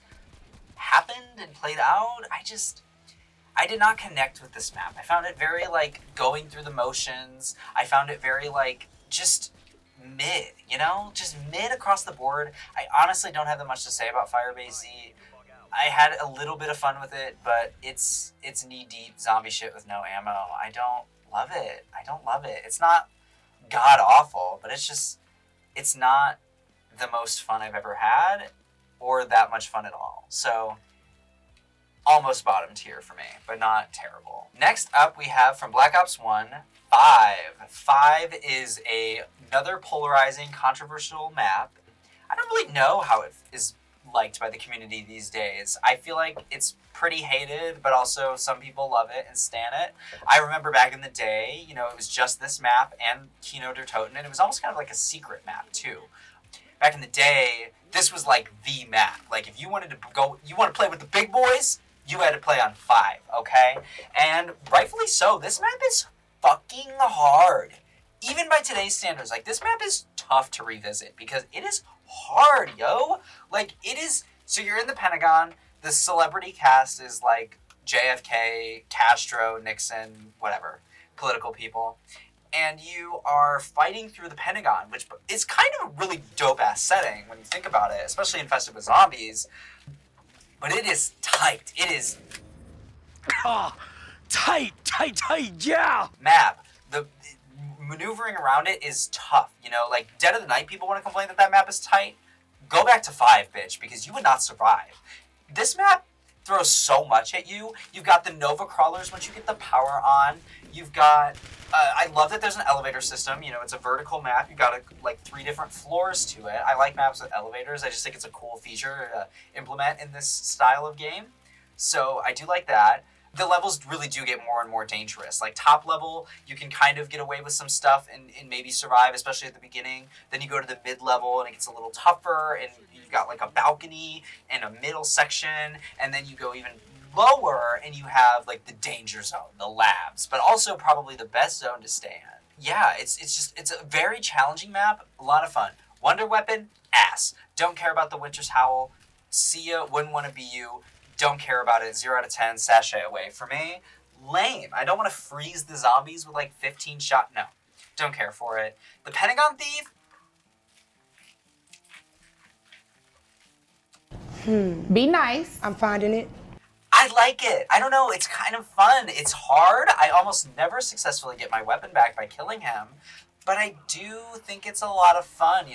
happened and played out. I did not connect with this map. I found it very like going through the motions. I found it very like just mid, just mid across the board. I honestly don't have that much to say about Firebase Z. I had a little bit of fun with it, but it's knee-deep zombie shit with no ammo. I don't love it. It's not god-awful, but it's not the most fun I've ever had, or that much fun at all. So, almost bottom tier for me, but not terrible. Next up, we have from Black Ops 1, 5. 5 is another polarizing, controversial map. I don't really know how it is liked by the community these days. I feel like it's pretty hated, but also some people love it and stan it. I remember back in the day, it was just this map and Kino der Toten, and it was almost kind of like a secret map too. Back in the day, this was like the map. Like if you wanted to play with the big boys, you had to play on 5, okay? And rightfully so, this map is fucking hard. Even by today's standards, like this map is tough to revisit because it is hard, yo. Like it is, so you're in the Pentagon, the celebrity cast is like JFK, Castro, Nixon, whatever, political people. And you are fighting through the Pentagon, which is kind of a really dope-ass setting when you think about it, especially infested with zombies. But it is tight. It is... tight, yeah! Map. The maneuvering around it is tough. Like Dead of the Night people want to complain that map is tight. Go back to 5, bitch, because you would not survive. This map throws so much at you. You've got the Nova crawlers once you get the power on. You've got... I love that there's an elevator system. It's a vertical map. You've got like 3 different floors to it. I like maps with elevators. I just think it's a cool feature to implement in this style of game. So I do like that. The levels really do get more and more dangerous. Like top level, you can kind of get away with some stuff and maybe survive, especially at the beginning. Then you go to the mid level and it gets a little tougher, and you've got like a balcony and a middle section, and then you go even lower and you have like the danger zone, the labs, but also probably the best zone to stay in. Yeah, it's a very challenging map, a lot of fun. Wonder weapon, ass. Don't care about the Winter's Howl. See ya, wouldn't want to be you. Don't care about it. 0 out of 10, sashay away. For me, lame. I don't want to freeze the zombies with like 15 shot. No, don't care for it. The Pentagon Thief. Be nice. I'm finding it. I like it. I don't know. It's kind of fun. It's hard. I almost never successfully get my weapon back by killing him, but I do think it's a lot of fun.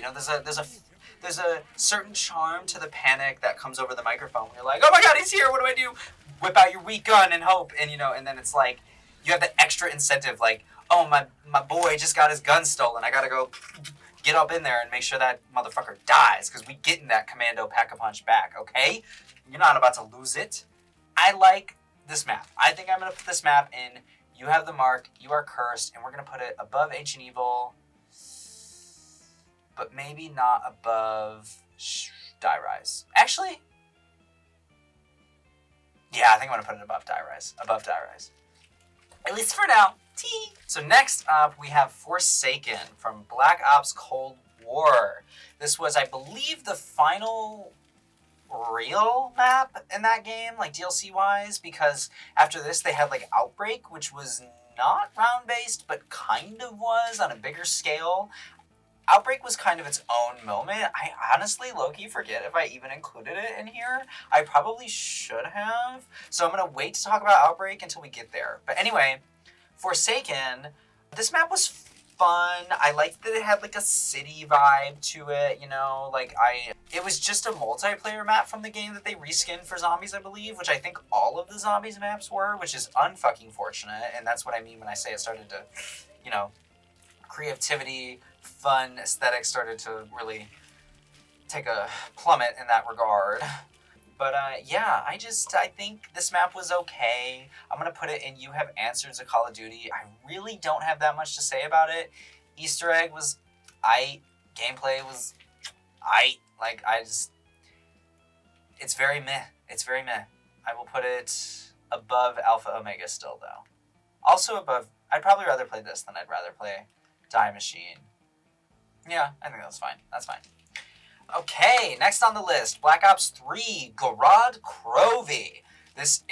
There's a certain charm to the panic that comes over the microphone when you're like, oh my god, he's here, what do I do? Whip out your weak gun and hope, and and then it's like, you have that extra incentive, like, oh, my boy just got his gun stolen. I gotta go get up in there and make sure that motherfucker dies, because we getting that commando pack-a-punch back, okay? You're not about to lose it. I like this map. I think I'm gonna put this map in You Have the Mark, You Are Cursed, and we're gonna put it above Ancient Evil, but maybe not above Die Rise. Actually, yeah, I think I'm gonna put it above Die Rise. Above Die Rise. At least for now. T. So next up, we have Forsaken from Black Ops Cold War. This was, I believe, the final real map in that game, like DLC-wise, because after this they had like Outbreak, which was not round-based, but kind of was on a bigger scale. Outbreak was kind of its own moment. I honestly, low-key, forget if I even included it in here. I probably should have. So I'm going to wait to talk about Outbreak until we get there. But anyway, Forsaken, this map was fun. I liked that it had like a city vibe to it, you know, like it was just a multiplayer map from the game that they reskinned for Zombies, I believe, which I think all of the Zombies maps were, which is unfucking fortunate. And that's what I mean when I say it started to, you know, creativity, fun aesthetic started to really take a plummet in that regard. But yeah, I think this map was okay. I'm going to put it in You Have Answers of Call of Duty. I really don't have that much to say about it. Easter egg was aight. Gameplay was aight. Like, it's very meh. It's very meh. I will put it above Alpha Omega still, though. Also above, I'd probably rather play this than I'd rather play Die Machine. Yeah, I think that's fine. That's fine. Okay, next on the list, Black Ops 3, Gorod Krovi. This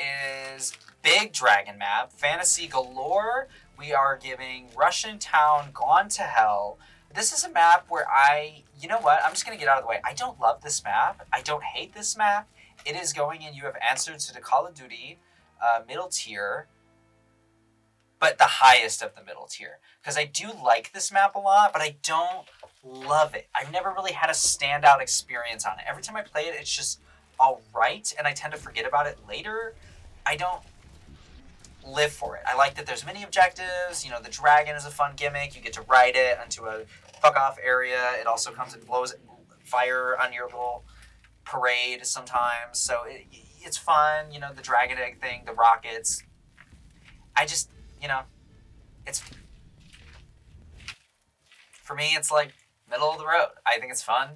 is big dragon map, fantasy galore. We are giving Russian town Gone to Hell. This is a map where you know what, I'm just going to get out of the way. I don't love this map. I don't hate this map. It is going in You Have Answered to the Call of Duty middle tier, but the highest of the middle tier. Because I do like this map a lot, but I don't love it. I've never really had a standout experience on it. Every time I play it, it's just all right, and I tend to forget about it later. I don't live for it. I like that there's many objectives. You know, the dragon is a fun gimmick. You get to ride it onto a fuck-off area. It also comes and blows fire on your little parade sometimes. So it's fun. You know, the dragon egg thing, the rockets. I just, you know, it's... For me, it's like middle of the road. I think it's fun.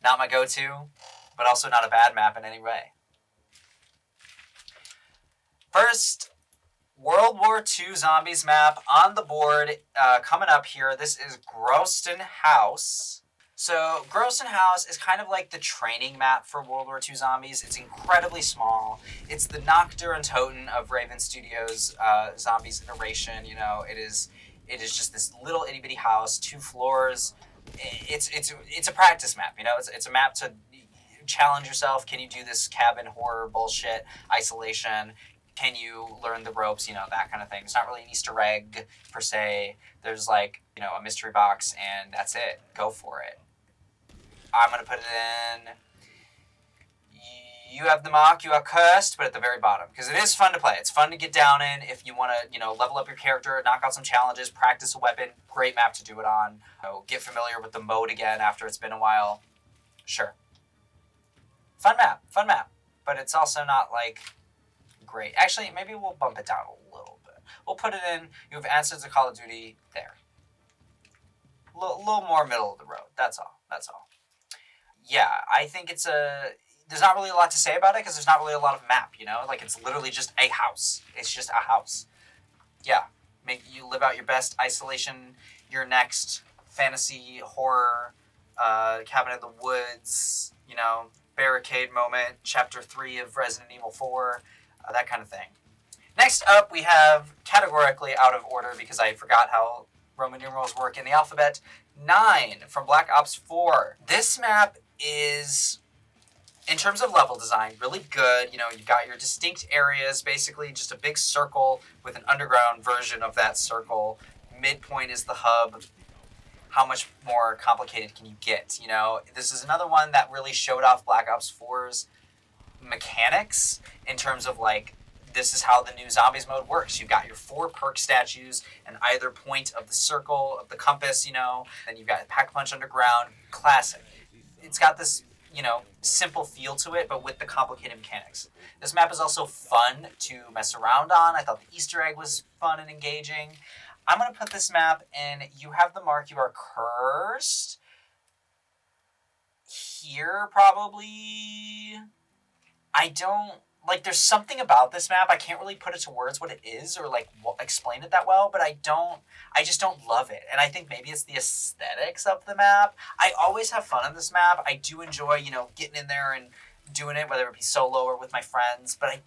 Not my go-to, but also not a bad map in any way. First, World War II Zombies map on the board. Coming up here, this is Groston House. So Groston House is kind of like the training map for World War II Zombies. It's incredibly small. It's the Noctur and Toten of Raven Studios' Zombies iteration. You know, it is just this little itty bitty house, 2 floors. It's a practice map, you know. It's a map to challenge yourself. Can you do this cabin horror bullshit, isolation? Can you learn the ropes? You know, that kind of thing. It's not really an Easter egg per se. There's like, you know, a mystery box, and that's it. Go for it. I'm gonna put it in You Have the Mark, You Are Cursed, but at the very bottom, because it is fun to play. It's fun to get down in if you want to, you know, level up your character, knock out some challenges, practice a weapon. Great map to do it on. You know, get familiar with the mode again after it's been a while. Sure. Fun map, but it's also not like great. Actually, maybe we'll bump it down a little bit. We'll put it in You Have Answered to Call of Duty there. A little more middle of the road. That's all. Yeah, I think there's not really a lot to say about it because there's not really a lot of map, you know? Like, it's literally just a house. It's just a house. Yeah, make you live out your best isolation, your next fantasy horror, cabin in the woods, you know, barricade moment, chapter 3 of Resident Evil 4, that kind of thing. Next up, we have, categorically out of order because I forgot how Roman numerals work in the alphabet, 9 from Black Ops 4. This map is, in terms of level design, really good. You know, you've got your distinct areas, basically just a big circle with an underground version of that circle. Midpoint is the hub. How much more complicated can you get? You know, this is another one that really showed off Black Ops 4's mechanics in terms of, like, this is how the new Zombies mode works. You've got your 4 perk statues and either point of the circle, of the compass, and you've got Pack-a-Punch Underground, classic. It's got this, simple feel to it, but with the complicated mechanics. This map is also fun to mess around on. I thought the Easter egg was fun and engaging. I'm going to put this map in You Have the Mark, You Are Cursed. Here, probably. There's something about this map, I can't really put it to words what it is or, explain it that well, but I just don't love it. And I think maybe it's the aesthetics of the map. I always have fun on this map. I do enjoy, getting in there and doing it, whether it be solo or with my friends, but I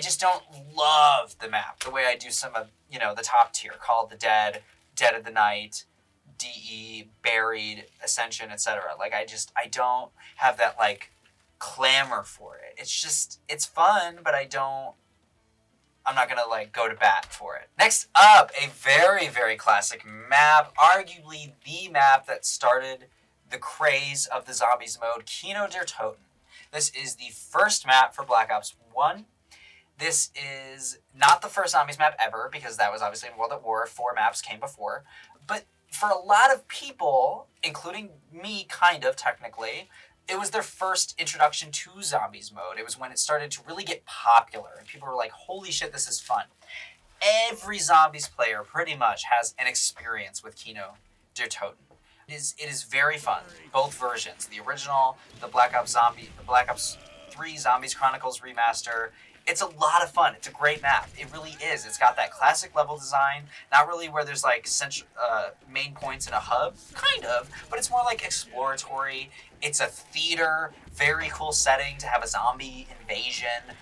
just don't love the map the way I do some of, the top tier, Call of the Dead, Dead of the Night, DE, Buried, Ascension, etc. I don't have that, clamor for it. It's fun, but I'm not gonna go to bat for it. Next up, a very, very classic map, arguably the map that started the craze of the Zombies mode, Kino der Toten. This is the first map for Black Ops 1. This is not the first Zombies map ever, because that was obviously in World at War. 4 maps came before. But for a lot of people, including me kind of technically, it was their first introduction to Zombies mode. It was when it started to really get popular, and people were like, holy shit, this is fun. Every Zombies player pretty much has an experience with Kino der Toten. It is very fun, both versions. The original, the Black Ops 3 Zombies Chronicles remaster. It's a lot of fun. It's a great map. It really is. It's got that classic level design. Not really where there's main points and a hub, kind of, but it's more exploratory. It's a theater, very cool setting to have a zombie invasion.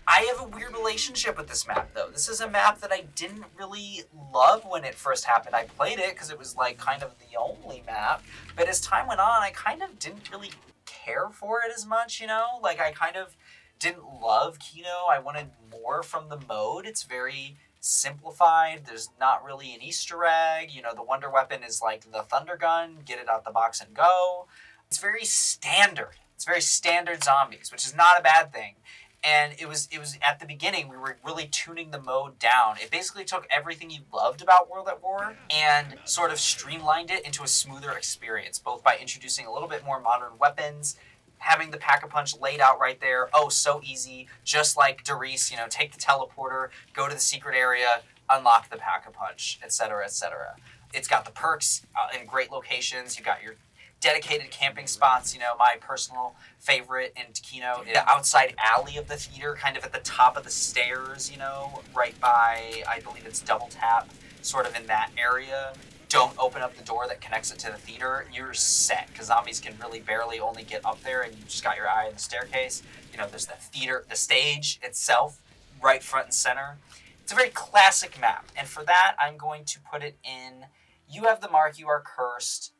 I have a weird relationship with this map, though. This is a map that I didn't really love when it first happened. I played it because it was kind of the only map, but as time went on, I kind of didn't really care for it as much, I kind of didn't love Kino. I wanted more from the mode. It's very simplified. There's not really an Easter egg. The wonder weapon is the thunder gun. Get it out the box and go. It's very standard. It's very standard Zombies, which is not a bad thing. And it was at the beginning, we were really tuning the mode down. It basically took everything you loved about World at War and sort of streamlined it into a smoother experience, both by introducing a little bit more modern weapons, having the Pack-a-Punch laid out right there. Oh, so easy. Just like Derice, take the teleporter, go to the secret area, unlock the Pack-a-Punch, etc., etc. It's got the perks in great locations. You've got your dedicated camping spots. My personal favorite in Kino, the outside alley of the theater, kind of at the top of the stairs, right by, I believe it's Double Tap, sort of in that area. Don't open up the door that connects it to the theater, you're set, because zombies can really barely only get up there, and you just got your eye on the staircase. There's the theater, the stage itself, right front and center. It's a very classic map, and for that, I'm going to put it in You Have the Mark, You Are Cursed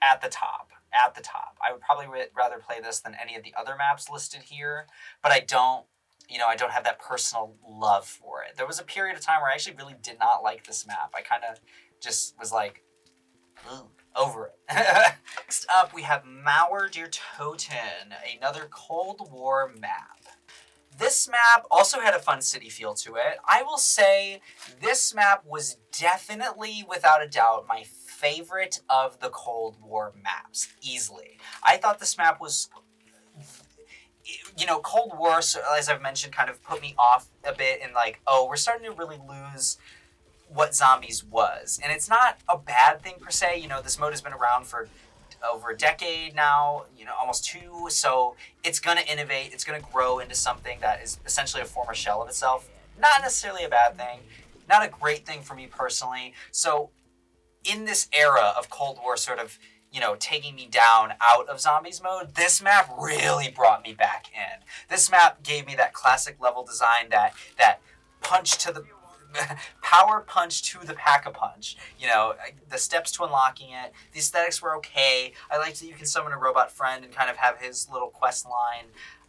at the top. At the top. I would probably rather play this than any of the other maps listed here, but I don't have that personal love for it. There was a period of time where I actually really did not like this map. I kind of just was over it. Next up, we have Mauer der Toten, another Cold War map. This map also had a fun city feel to it. I will say this map was definitely, without a doubt, my favorite of the Cold War maps, easily. I thought this map was, Cold War, so as I've mentioned, kind of put me off a bit in we're starting to really lose what Zombies was. And it's not a bad thing per se. This mode has been around for over a decade now, almost 2. So it's going to innovate. It's going to grow into something that is essentially a former shell of itself. Not necessarily a bad thing. Not a great thing for me personally. So in this era of Cold War sort of, taking me down out of Zombies mode, this map really brought me back in. This map gave me that classic level design, that punch to the power punch to the Pack-a-Punch. The steps to unlocking it. The aesthetics were okay. I liked that you can summon a robot friend and kind of have his little quest line.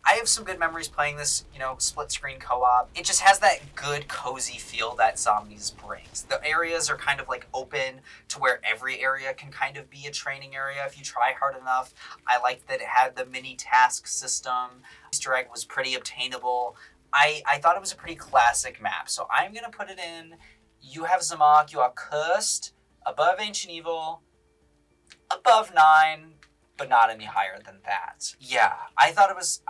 I have some good memories playing this, split screen co-op. It just has that good cozy feel that Zombies brings. The areas are kind of like open to where every area can kind of be a training area if you try hard enough. I liked that it had the mini task system. Easter egg was pretty obtainable. I thought it was a pretty classic map. So I'm going to put it in. You have Zamak, you are cursed, above Ancient Evil, above 9, but not any higher than that. Yeah, I thought it was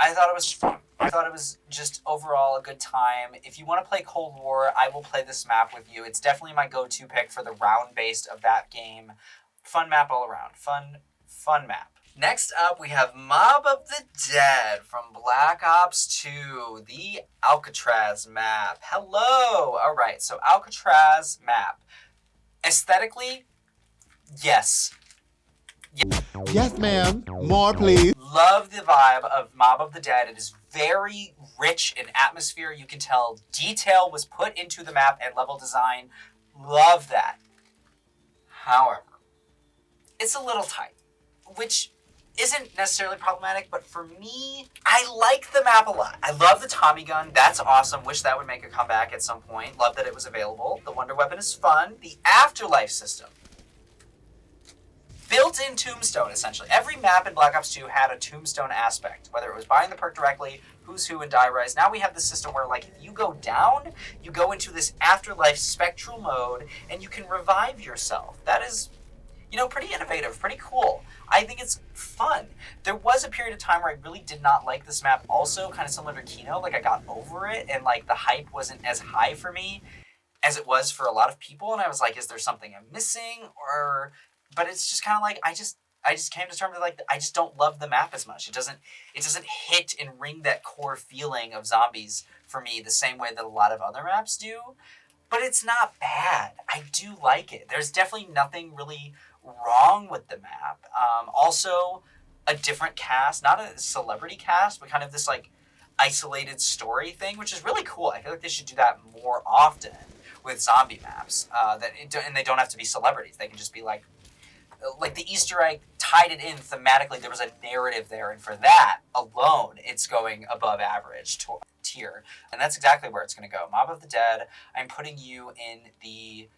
fun. I thought it was just overall a good time. If you want to play Cold War, I will play this map with you. It's definitely my go-to pick for the round-based of that game. Fun map all around. Fun map. Next up, we have Mob of the Dead from Black Ops 2, the Alcatraz map. Hello! Alright, so Alcatraz map. Aesthetically, yes. Yes, ma'am. More, please. Love the vibe of Mob of the Dead. It is very rich in atmosphere. You can tell detail was put into the map and level design. Love that. However, it's a little tight, which isn't necessarily problematic, but for me, I like the map a lot. I love the Tommy gun. That's awesome. Wish that would make a comeback at some point. Love that it was available. The Wonder Weapon is fun. The Afterlife system. Built-in tombstone, essentially. Every map in Black Ops 2 had a tombstone aspect, whether it was buying the perk directly, Who's Who, and Die Rise. Now we have the system where, like, if you go down, you go into this Afterlife spectral mode, and you can revive yourself. That is, pretty innovative, pretty cool. I think it's fun. There was a period of time where I really did not like this map also, kind of similar to Kino. Like, I got over it, and, like, the hype wasn't as high for me as it was for a lot of people, and I was like, is there something I'm missing? But it's just kind of like, I just came to terms with, like, I just don't love the map as much. It doesn't hit and ring that core feeling of Zombies for me the same way that a lot of other maps do. But it's not bad. I do like it. There's definitely nothing really wrong with the map. Also, a different cast, not a celebrity cast, but kind of this, like, isolated story thing, which is really cool. I feel like they should do that more often with zombie maps. And they don't have to be celebrities. They can just be, like the Easter egg tied it in thematically. There was a narrative there, and for that alone, it's going above average tier. And that's exactly where it's going to go. Mob of the Dead, I'm putting you in the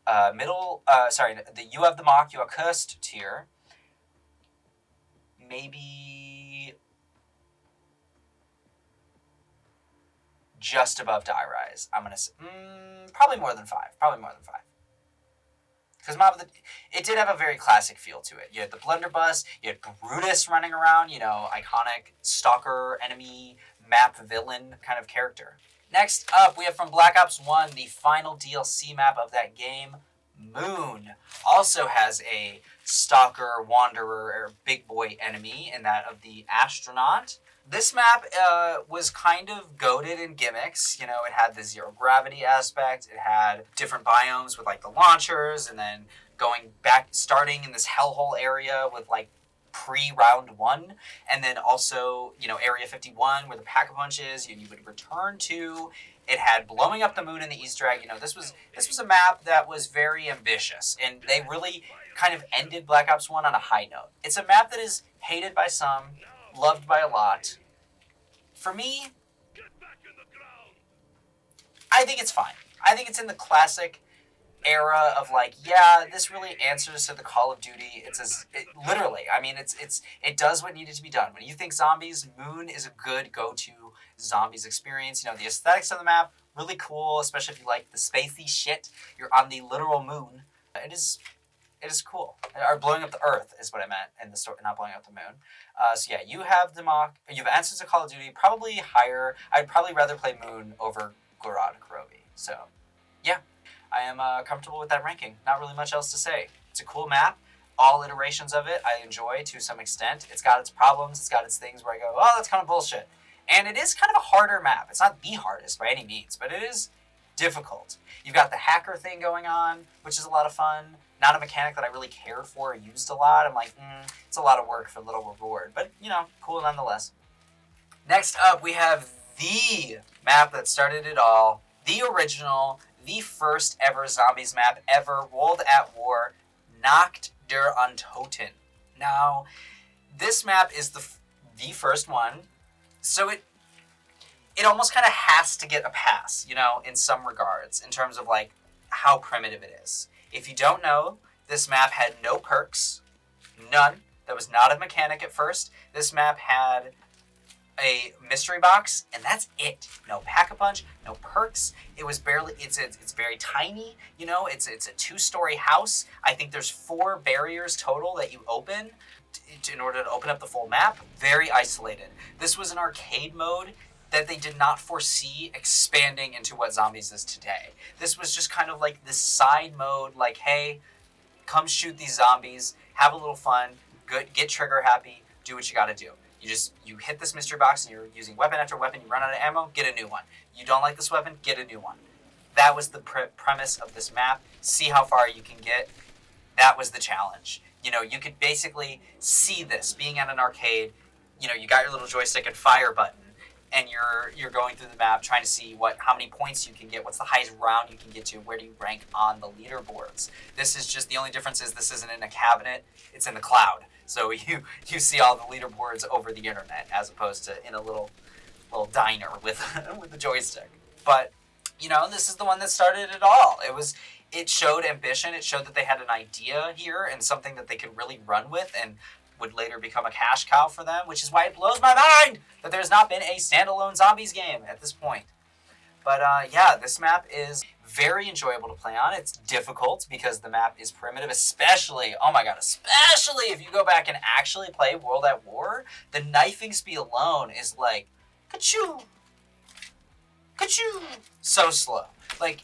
the You Have the Mock, You Are Cursed tier. Maybe just above Die Rise. I'm going to say, probably more than 5. Because it did have a very classic feel to it. You had the blunderbuss, you had Brutus running around, iconic stalker, enemy, map villain kind of character. Next up, we have from Black Ops 1, the final DLC map of that game, Moon. Also has a stalker, wanderer, or big boy enemy in that of the astronaut. This map was kind of goated in gimmicks. It had the zero gravity aspect. It had different biomes with, like, the launchers, and then starting in this hellhole area with, like, pre-round 1, and then also, Area 51 where the Pack-a-Punch is, you would return to. It had blowing up the moon in the Easter egg. This was a map that was very ambitious, and they really kind of ended Black Ops 1 on a high note. It's a map that is hated by some, loved by a lot. For me, I think it's fine. I think it's in the classic era of, like, yeah, this really answers to the Call of Duty. It does what needed to be done. When you think zombies, Moon is a good go-to zombies experience. The aesthetics of the map, really cool, especially if you like the spacey shit. You're on the literal moon. It is cool. Or blowing up the Earth is what I meant in the story, not blowing up the moon. So yeah, you have answers to Call of Duty, probably higher. I'd probably rather play Moon over Gorod Kurovi. So yeah, I am comfortable with that ranking. Not really much else to say. It's a cool map. All iterations of it I enjoy to some extent. It's got its problems. It's got its things where I go, oh, that's kind of bullshit. And it is kind of a harder map. It's not the hardest by any means, but it is difficult. You've got the hacker thing going on, which is a lot of fun. Not a mechanic that I really cared for or used a lot. I'm like, it's a lot of work for little reward. But, cool nonetheless. Next up, we have the map that started it all. The original, the first ever Zombies map ever. World at War. Nacht der Untoten. Now, this map is the first one. So it almost kind of has to get a pass, you know, in some regards, in terms of like how primitive it is. If you don't know, this map had no perks, none. That was not a mechanic at first. This map had a mystery box, and that's it. No pack-a-punch, no perks. It was barely. It's very tiny. You know, it's a 2-story house. I think there's 4 barriers total that you open in order to open up the full map. Very isolated. This was an arcade mode that they did not foresee expanding into what Zombies is today. This was just kind of like this side mode, like, hey, come shoot these zombies, have a little fun, good, get trigger happy, do what you gotta do. You hit this mystery box and you're using weapon after weapon, you run out of ammo, get a new one. You don't like this weapon, get a new one. That was the premise of this map. See how far you can get. That was the challenge. You know, you could basically see this being at an arcade. You know, you got your little joystick and fire button, and you're going through the map trying to see how many points you can get, what's the highest round you can get to, where do you rank on the leaderboards. This is just, the only difference is this isn't in a cabinet, it's in the cloud. So you see all the leaderboards over the internet as opposed to in a little diner with the joystick. But, you know, this is the one that started it all. It showed ambition, it showed that they had an idea here and something that they could really run with and would later become a cash cow for them, which is why it blows my mind that there's not been a standalone Zombies game at this point. But yeah, this map is very enjoyable to play on. It's difficult because the map is primitive, especially, oh my god, especially if you go back and actually play World at War. The knifing speed alone is like, ka-choo, ka-choo, so slow. Like,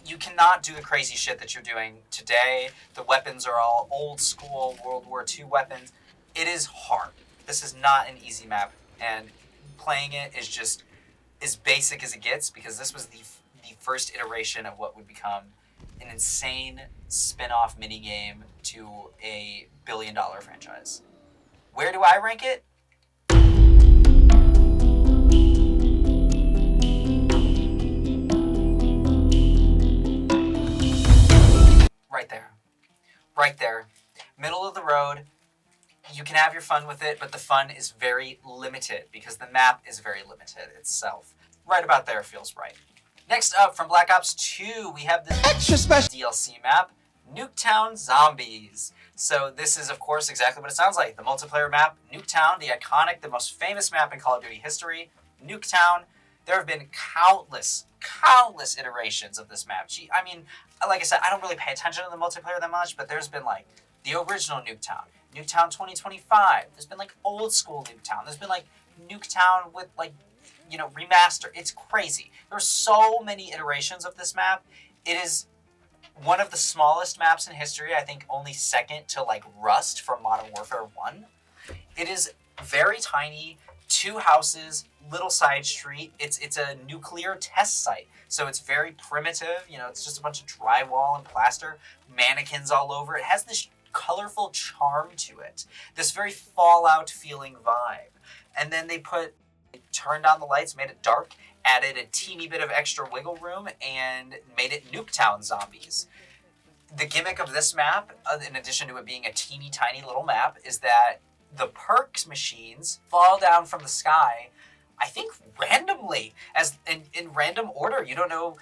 you cannot do the crazy shit that you're doing today. The weapons are all old school World War II weapons. It is hard. This is not an easy map, and playing it is just as basic as it gets, because this was the first iteration of what would become an insane spin-off minigame to a billion-dollar franchise. Where do I rank it? Right there. Right there. Middle of the road. You can have your fun with it, but the fun is very limited because the map is very limited itself. Right about there feels right. Next up, from Black Ops 2, we have this extra special DLC map, Nuketown Zombies. So this is, of course, exactly what it sounds like. The multiplayer map, Nuketown, the iconic, the most famous map in Call of Duty history, Nuketown. There have been countless iterations of this map. I mean, like I said, I don't really pay attention to the multiplayer that much, but there's been like the original Nuketown, Nuketown 2025. There's been like old school Nuketown. There's been like Nuketown with like, you know, remaster. It's crazy. There's so many iterations of this map. It is one of the smallest maps in history. I think only second to like Rust from Modern Warfare 1. It is very tiny, 2 houses, little side street. It's a nuclear test site. So it's very primitive. You know, it's just a bunch of drywall and plaster, mannequins all over. It has this colorful charm to it. This very Fallout feeling vibe. And then they turned on the lights, made it dark, added a teeny bit of extra wiggle room, and made it Nuketown Zombies. The gimmick of this map, in addition to it being a teeny tiny little map, is that the perks machines fall down from the sky, I think randomly, as in random order. You don't know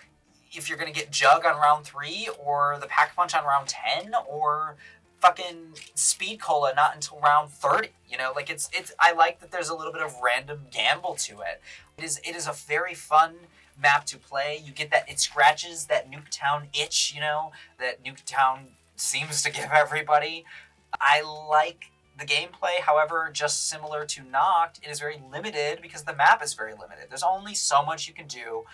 if you're going to get Jug on round 3, or the Pack-a-Punch on round 10, or fucking Speed Cola not until round 30. You know, like it's I like that there's a little bit of random gamble to it. It is a very fun map to play. You get that, it scratches that Nuketown itch, you know, that Nuketown seems to give everybody. I like the gameplay, however, just similar to Noct, it is very limited because the map is very limited. There's only so much you can do.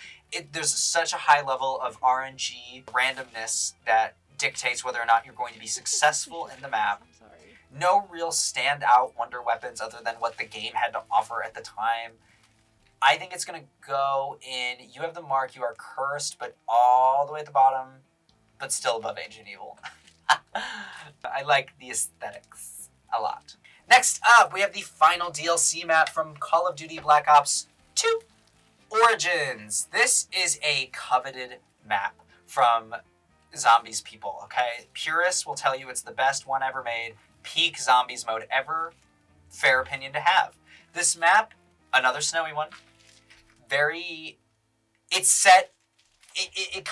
There's such a high level of RNG randomness that dictates whether or not you're going to be successful in the map. No real standout wonder weapons other than what the game had to offer at the time. I think it's going to go in, you have the mark, you are cursed, but all the way at the bottom, but still above Ancient Evil. I like the aesthetics a lot. Next up, we have the final DLC map from Call of Duty Black Ops 2 Origins. This is a coveted map from Zombies people, okay? Purists will tell you it's the best one ever made. Peak Zombies mode ever. Fair opinion to have. This map Another snowy one. It's set, it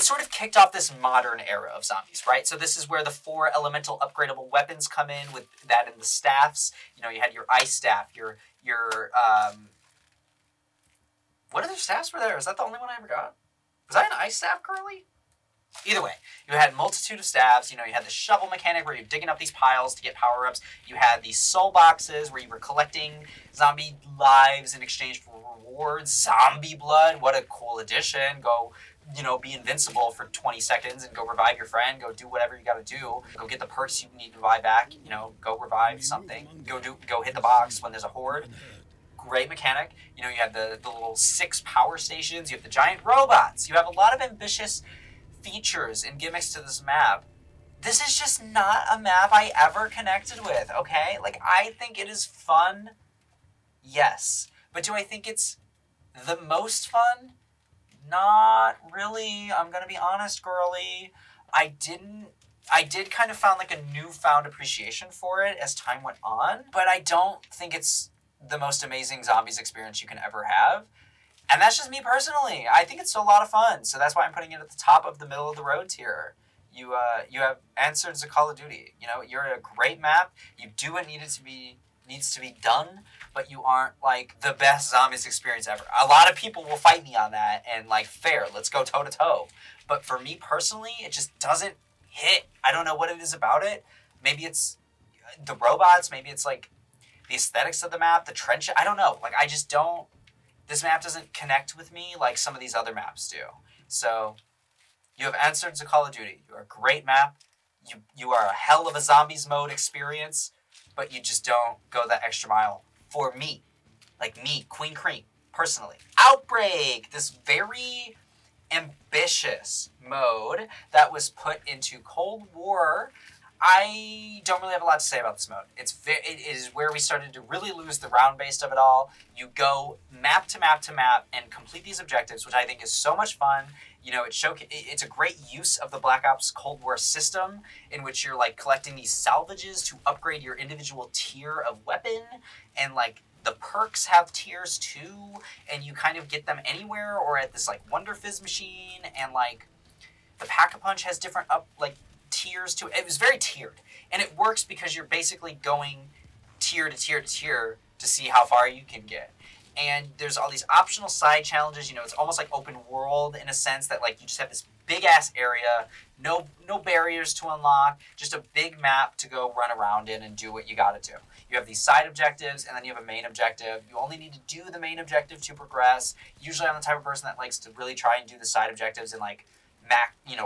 sort of kicked off this modern era of zombies, right? So this is where the 4 elemental upgradable weapons come in, with that and the staffs. You know, you had your ice staff, your what other staffs were there? Is that the only one I ever got? Was I an ice staff, Curly? Either way, you had a multitude of staffs. You know, you had the shovel mechanic where you're digging up these piles to get power-ups. You had these soul boxes where you were collecting zombie lives in exchange for rewards. Zombie blood, what a cool addition. Go, you know, be invincible for 20 seconds and go revive your friend. Go do whatever you gotta do. Go get the perks you need to buy back. You know, go revive something. Go hit the box when there's a horde. Great mechanic. You know, you have the little 6 power stations. You have the giant robots. You have a lot of ambitious features and gimmicks to this map. This is just not a map I ever connected with, okay? Like, I think it is fun, yes. But do I think it's the most fun? Not really. I'm gonna be honest, girly. I did kind of found like a newfound appreciation for it as time went on, but I don't think it's the most amazing zombies experience you can ever have. And that's just me personally. I think it's still a lot of fun, so that's why I'm putting it at the top of the middle of the road tier. You have answered to Call of Duty. You know, you're a great map. You do what needs to be done, but you aren't like the best zombies experience ever. A lot of people will fight me on that, and like, fair, let's go toe to toe. But for me personally, it just doesn't hit. I don't know what it is about it. Maybe it's the robots. Maybe it's like the aesthetics of the map, the trench. I don't know. Like, I just don't. This map doesn't connect with me like some of these other maps do. So, you have answered to Call of Duty. You're a great map. You are a hell of a zombies mode experience, but you just don't go that extra mile for me. Like me, Queen Cream, personally. Outbreak! This very ambitious mode that was put into Cold War. I don't really have a lot to say about this mode. It is where we started to really lose the round-based of it all. You go map to map to map and complete these objectives, which I think is so much fun. You know, it's a great use of the Black Ops Cold War system, in which you're like collecting these salvages to upgrade your individual tier of weapon, and like the perks have tiers too, and you kind of get them anywhere or at this like Wonder Fizz machine, and like the Pack-a-Punch has different tiers to it. It was very tiered, and it works because you're basically going tier to tier to tier to see how far you can get. And there's all these optional side challenges. You know, it's almost like open world in a sense that like you just have this big ass area, no barriers to unlock, just a big map to go run around in and do what you gotta do. You have these side objectives, and then you have a main objective. You only need to do the main objective to progress. Usually I'm the type of person that likes to really try and do the side objectives and like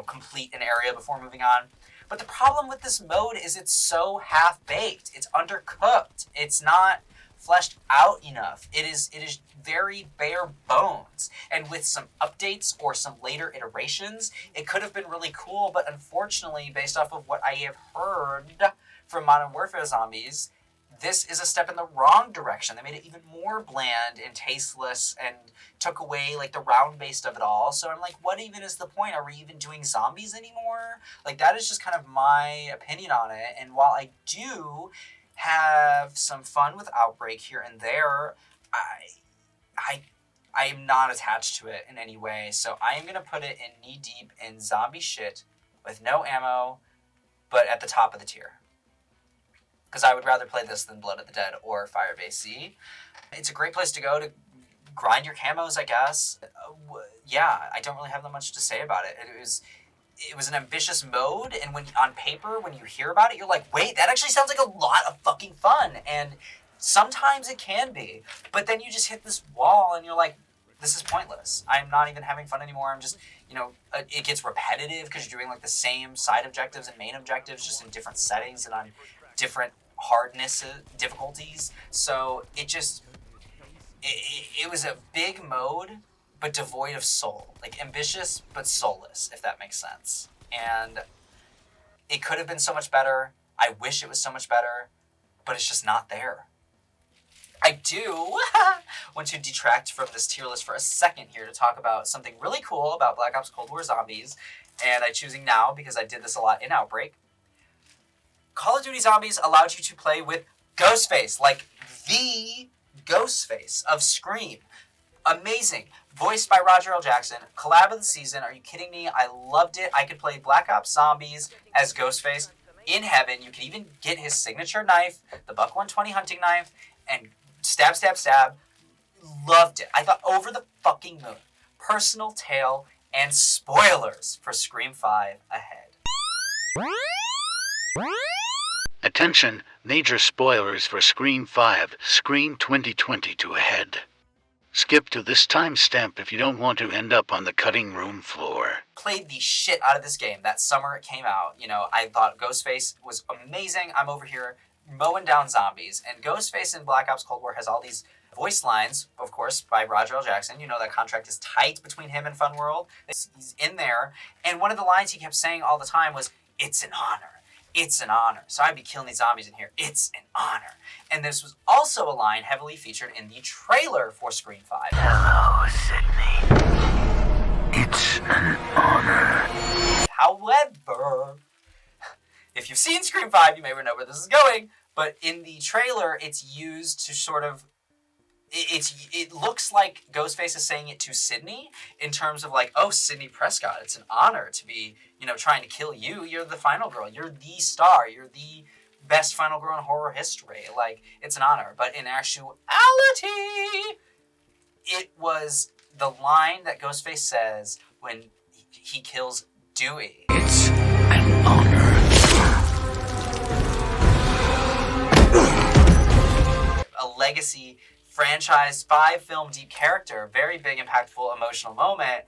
complete an area before moving on. But the problem with this mode is it's so half-baked. It's undercooked. It's not fleshed out enough. It is very bare bones. And with some updates or some later iterations, it could have been really cool, but unfortunately, based off of what I have heard from Modern Warfare Zombies, this is a step in the wrong direction. They made it even more bland and tasteless and took away like the round-based of it all. So I'm like, what even is the point? Are we even doing zombies anymore? Like, that is just kind of my opinion on it. And while I do have some fun with Outbreak here and there, I am not attached to it in any way. So I am going to put it in knee-deep in zombie shit with no ammo, but at the top of the tier. Because I would rather play this than Blood of the Dead or Firebase Z. It's a great place to go to grind your camos, I guess. Yeah, I don't really have that much to say about it. It was an ambitious mode, and when on paper, when you hear about it, you're like, wait, that actually sounds like a lot of fucking fun. And sometimes it can be, but then you just hit this wall, and you're like, this is pointless. I'm not even having fun anymore. I'm just, it gets repetitive because you're doing like the same side objectives and main objectives just in different settings and on different hardness difficulties. So it was a big mode, but devoid of soul. Like ambitious, but soulless, if that makes sense. And it could have been so much better. I wish it was so much better, but it's just not there. I do want to detract from this tier list for a second here to talk about something really cool about Black Ops Cold War Zombies, and I'm choosing now because I did this a lot in Outbreak. Call of Duty Zombies allowed you to play with Ghostface, like the Ghostface of Scream. Amazing. Voiced by Roger L. Jackson. Collab of the season. Are you kidding me? I loved it. I could play Black Ops Zombies as Ghostface in heaven. You could even get his signature knife, the Buck 120 hunting knife, and stab, stab, stab. Loved it. I thought over the fucking moon. Personal tale and spoilers for Scream 5 ahead. Attention, major spoilers for Scream 5, Scream 2022 ahead. Skip to this timestamp if you don't want to end up on the cutting room floor. Played the shit out of this game that summer it came out. You know, I thought Ghostface was amazing. I'm over here mowing down zombies. And Ghostface in Black Ops Cold War has all these voice lines, of course, by Roger L. Jackson. You know, that contract is tight between him and Fun World. He's in there. And one of the lines he kept saying all the time was, "It's an honor. It's an honor." So I'd be killing these zombies in here. It's an honor. And this was also a line heavily featured in the trailer for Scream 5. Hello, Sydney. It's an honor. However, if you've seen Scream 5, you may know where this is going. But in the trailer, it's used to sort of... It looks like Ghostface is saying it to Sydney in terms of like, oh, Sydney Prescott, it's an honor to be, you know, trying to kill you. You're the final girl. You're the star. You're the best final girl in horror history. Like, it's an honor. But in actuality, it was the line that Ghostface says when he kills Dewey. It's an honor. A legacy franchise 5-film deep character, very big, impactful, emotional moment.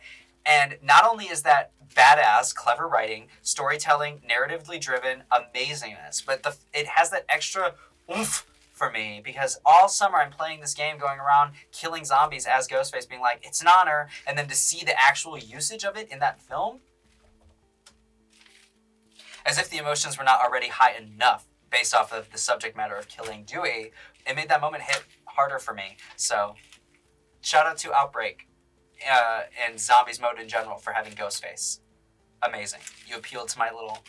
And not only is that badass, clever writing, storytelling, narratively driven, amazingness, but it has that extra oomph for me, because all summer I'm playing this game, going around killing zombies as Ghostface, being like, it's an honor, and then to see the actual usage of it in that film, as if the emotions were not already high enough based off of the subject matter of killing Dewey, it made that moment hit harder for me. So, shout out to Outbreak and Zombies mode in general for having Ghostface. Amazing. You appealed to my little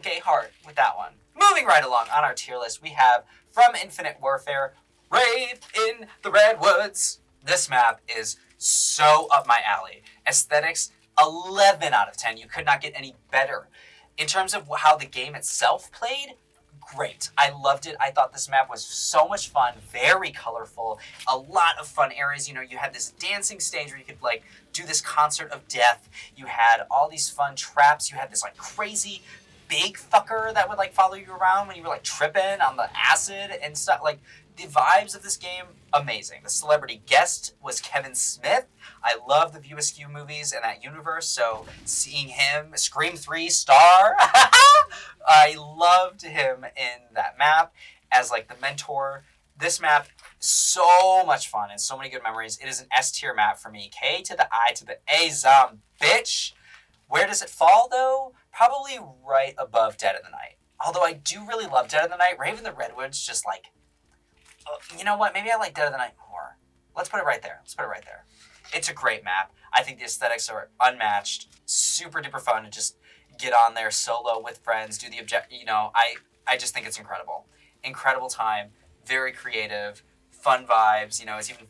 gay heart with that one. Moving right along on our tier list, we have from Infinite Warfare, Rave in the Redwoods. This map is so up my alley. Aesthetics, 11 out of 10. You could not get any better. In terms of how the game itself played, great. I loved it. I thought this map was so much fun, very colorful, a lot of fun areas. You know, you had this dancing stage where you could like do this concert of death. You had all these fun traps. You had this like crazy big fucker that would like follow you around when you were like tripping on the acid and stuff. Like, the vibes of this game, amazing. The celebrity guest was Kevin Smith. I love the View Askew movies and that universe, so seeing him, Scream 3 star, I loved him in that map as like the mentor. This map, so much fun and so many good memories. It is an S tier map for me. K to the I to the A, bitch. Where does it fall though? Probably right above Dead of the Night. Although I do really love Dead of the Night, Rave in the Redwoods just like, you know what? Maybe I like Dead of the Night more. Let's put it right there. It's a great map. I think the aesthetics are unmatched. Super duper fun to just get on there solo with friends, do the objective. You know, I just think it's incredible. Incredible time. Very creative. Fun vibes. You know, it's even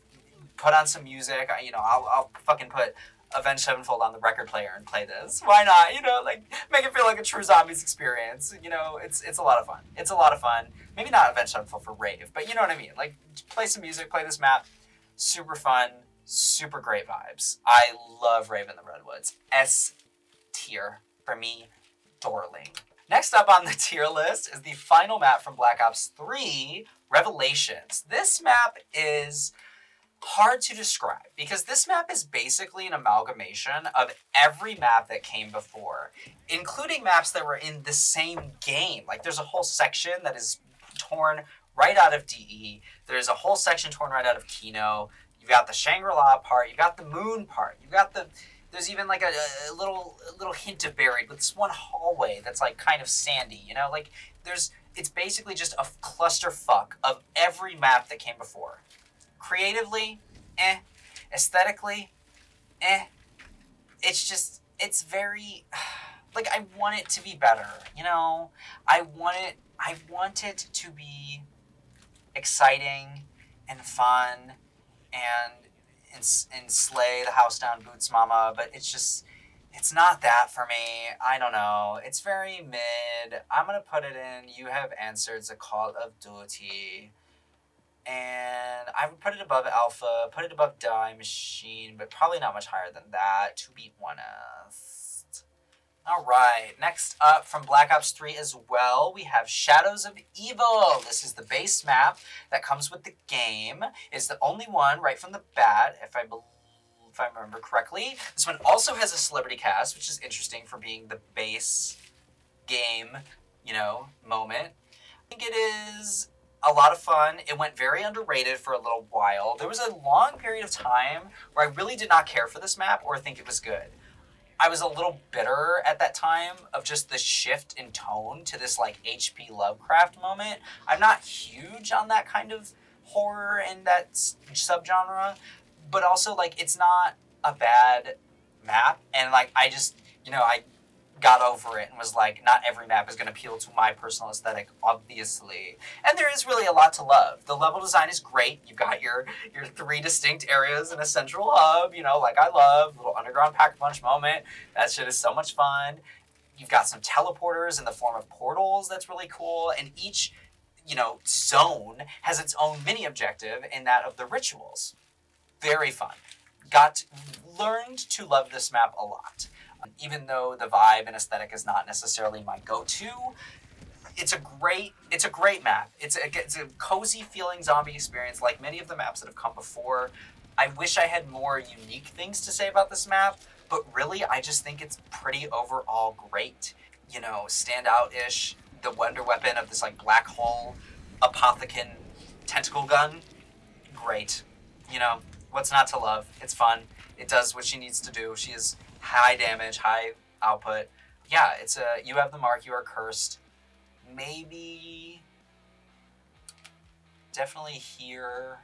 put on some music. I'll fucking put Avenged Sevenfold on the record player and play this. Why not? You know, like, make it feel like a true Zombies experience. You know, it's a lot of fun. It's a lot of fun. Maybe not Avenged Sevenfold for Rave, but you know what I mean. Like, play some music, play this map. Super fun, super great vibes. I love Rave in the Redwoods. S tier for me, darling. Next up on the tier list is the final map from Black Ops 3, Revelations. This map is hard to describe because this map is basically an amalgamation of every map that came before, including maps that were in the same game. Like, there's a whole section that is torn right out of DE. There's a whole section torn right out of Kino. You've got the Shangri-La part. You've got the Moon part. You've got there's even like a little hint of Buried with this one hallway that's like kind of sandy, you know? Like, it's basically just a clusterfuck of every map that came before. Creatively, aesthetically, it's very, like, I want it to be better, you know? I want it to be exciting and fun and slay the house down boots mama, but it's not that for me. I don't know. It's very mid. I'm going to put it in You Have Answered the Call of Duty. And I would put it above Alpha, put it above Die Machine, but probably not much higher than that, to be honest. All right, next up from Black Ops 3 as well, we have Shadows of Evil. This is the base map that comes with the game. It's the only one right from the bat, if I remember correctly. This one also has a celebrity cast, which is interesting for being the base game, moment. I think it is a lot of fun. It went very underrated for a little while. There was a long period of time where I really did not care for this map or think it was good. I was a little bitter at that time of just the shift in tone to this like H.P. Lovecraft moment. I'm not huge on that kind of horror and that subgenre, but also like it's not a bad map, and like I just, I got over it and was like, not every map is going to appeal to my personal aesthetic, obviously. And there is really a lot to love. The level design is great. You've got your 3 distinct areas and a central hub, like I love. Little underground pack-a-punch moment. That shit is so much fun. You've got some teleporters in the form of portals that's really cool. And each, zone has its own mini objective in that of the rituals. Very fun. Learned to love this map a lot. Even though the vibe and aesthetic is not necessarily my go-to, it's a great map. It's a cozy feeling zombie experience like many of the maps that have come before. I wish I had more unique things to say about this map, but really I just think it's pretty overall great. Standout-ish. The wonder weapon of this like black hole apothecon tentacle gun. Great. What's not to love? It's fun. It does what she needs to do. She is high damage, high output. Yeah, it's You Have the Mark, You Are Cursed. Maybe definitely here.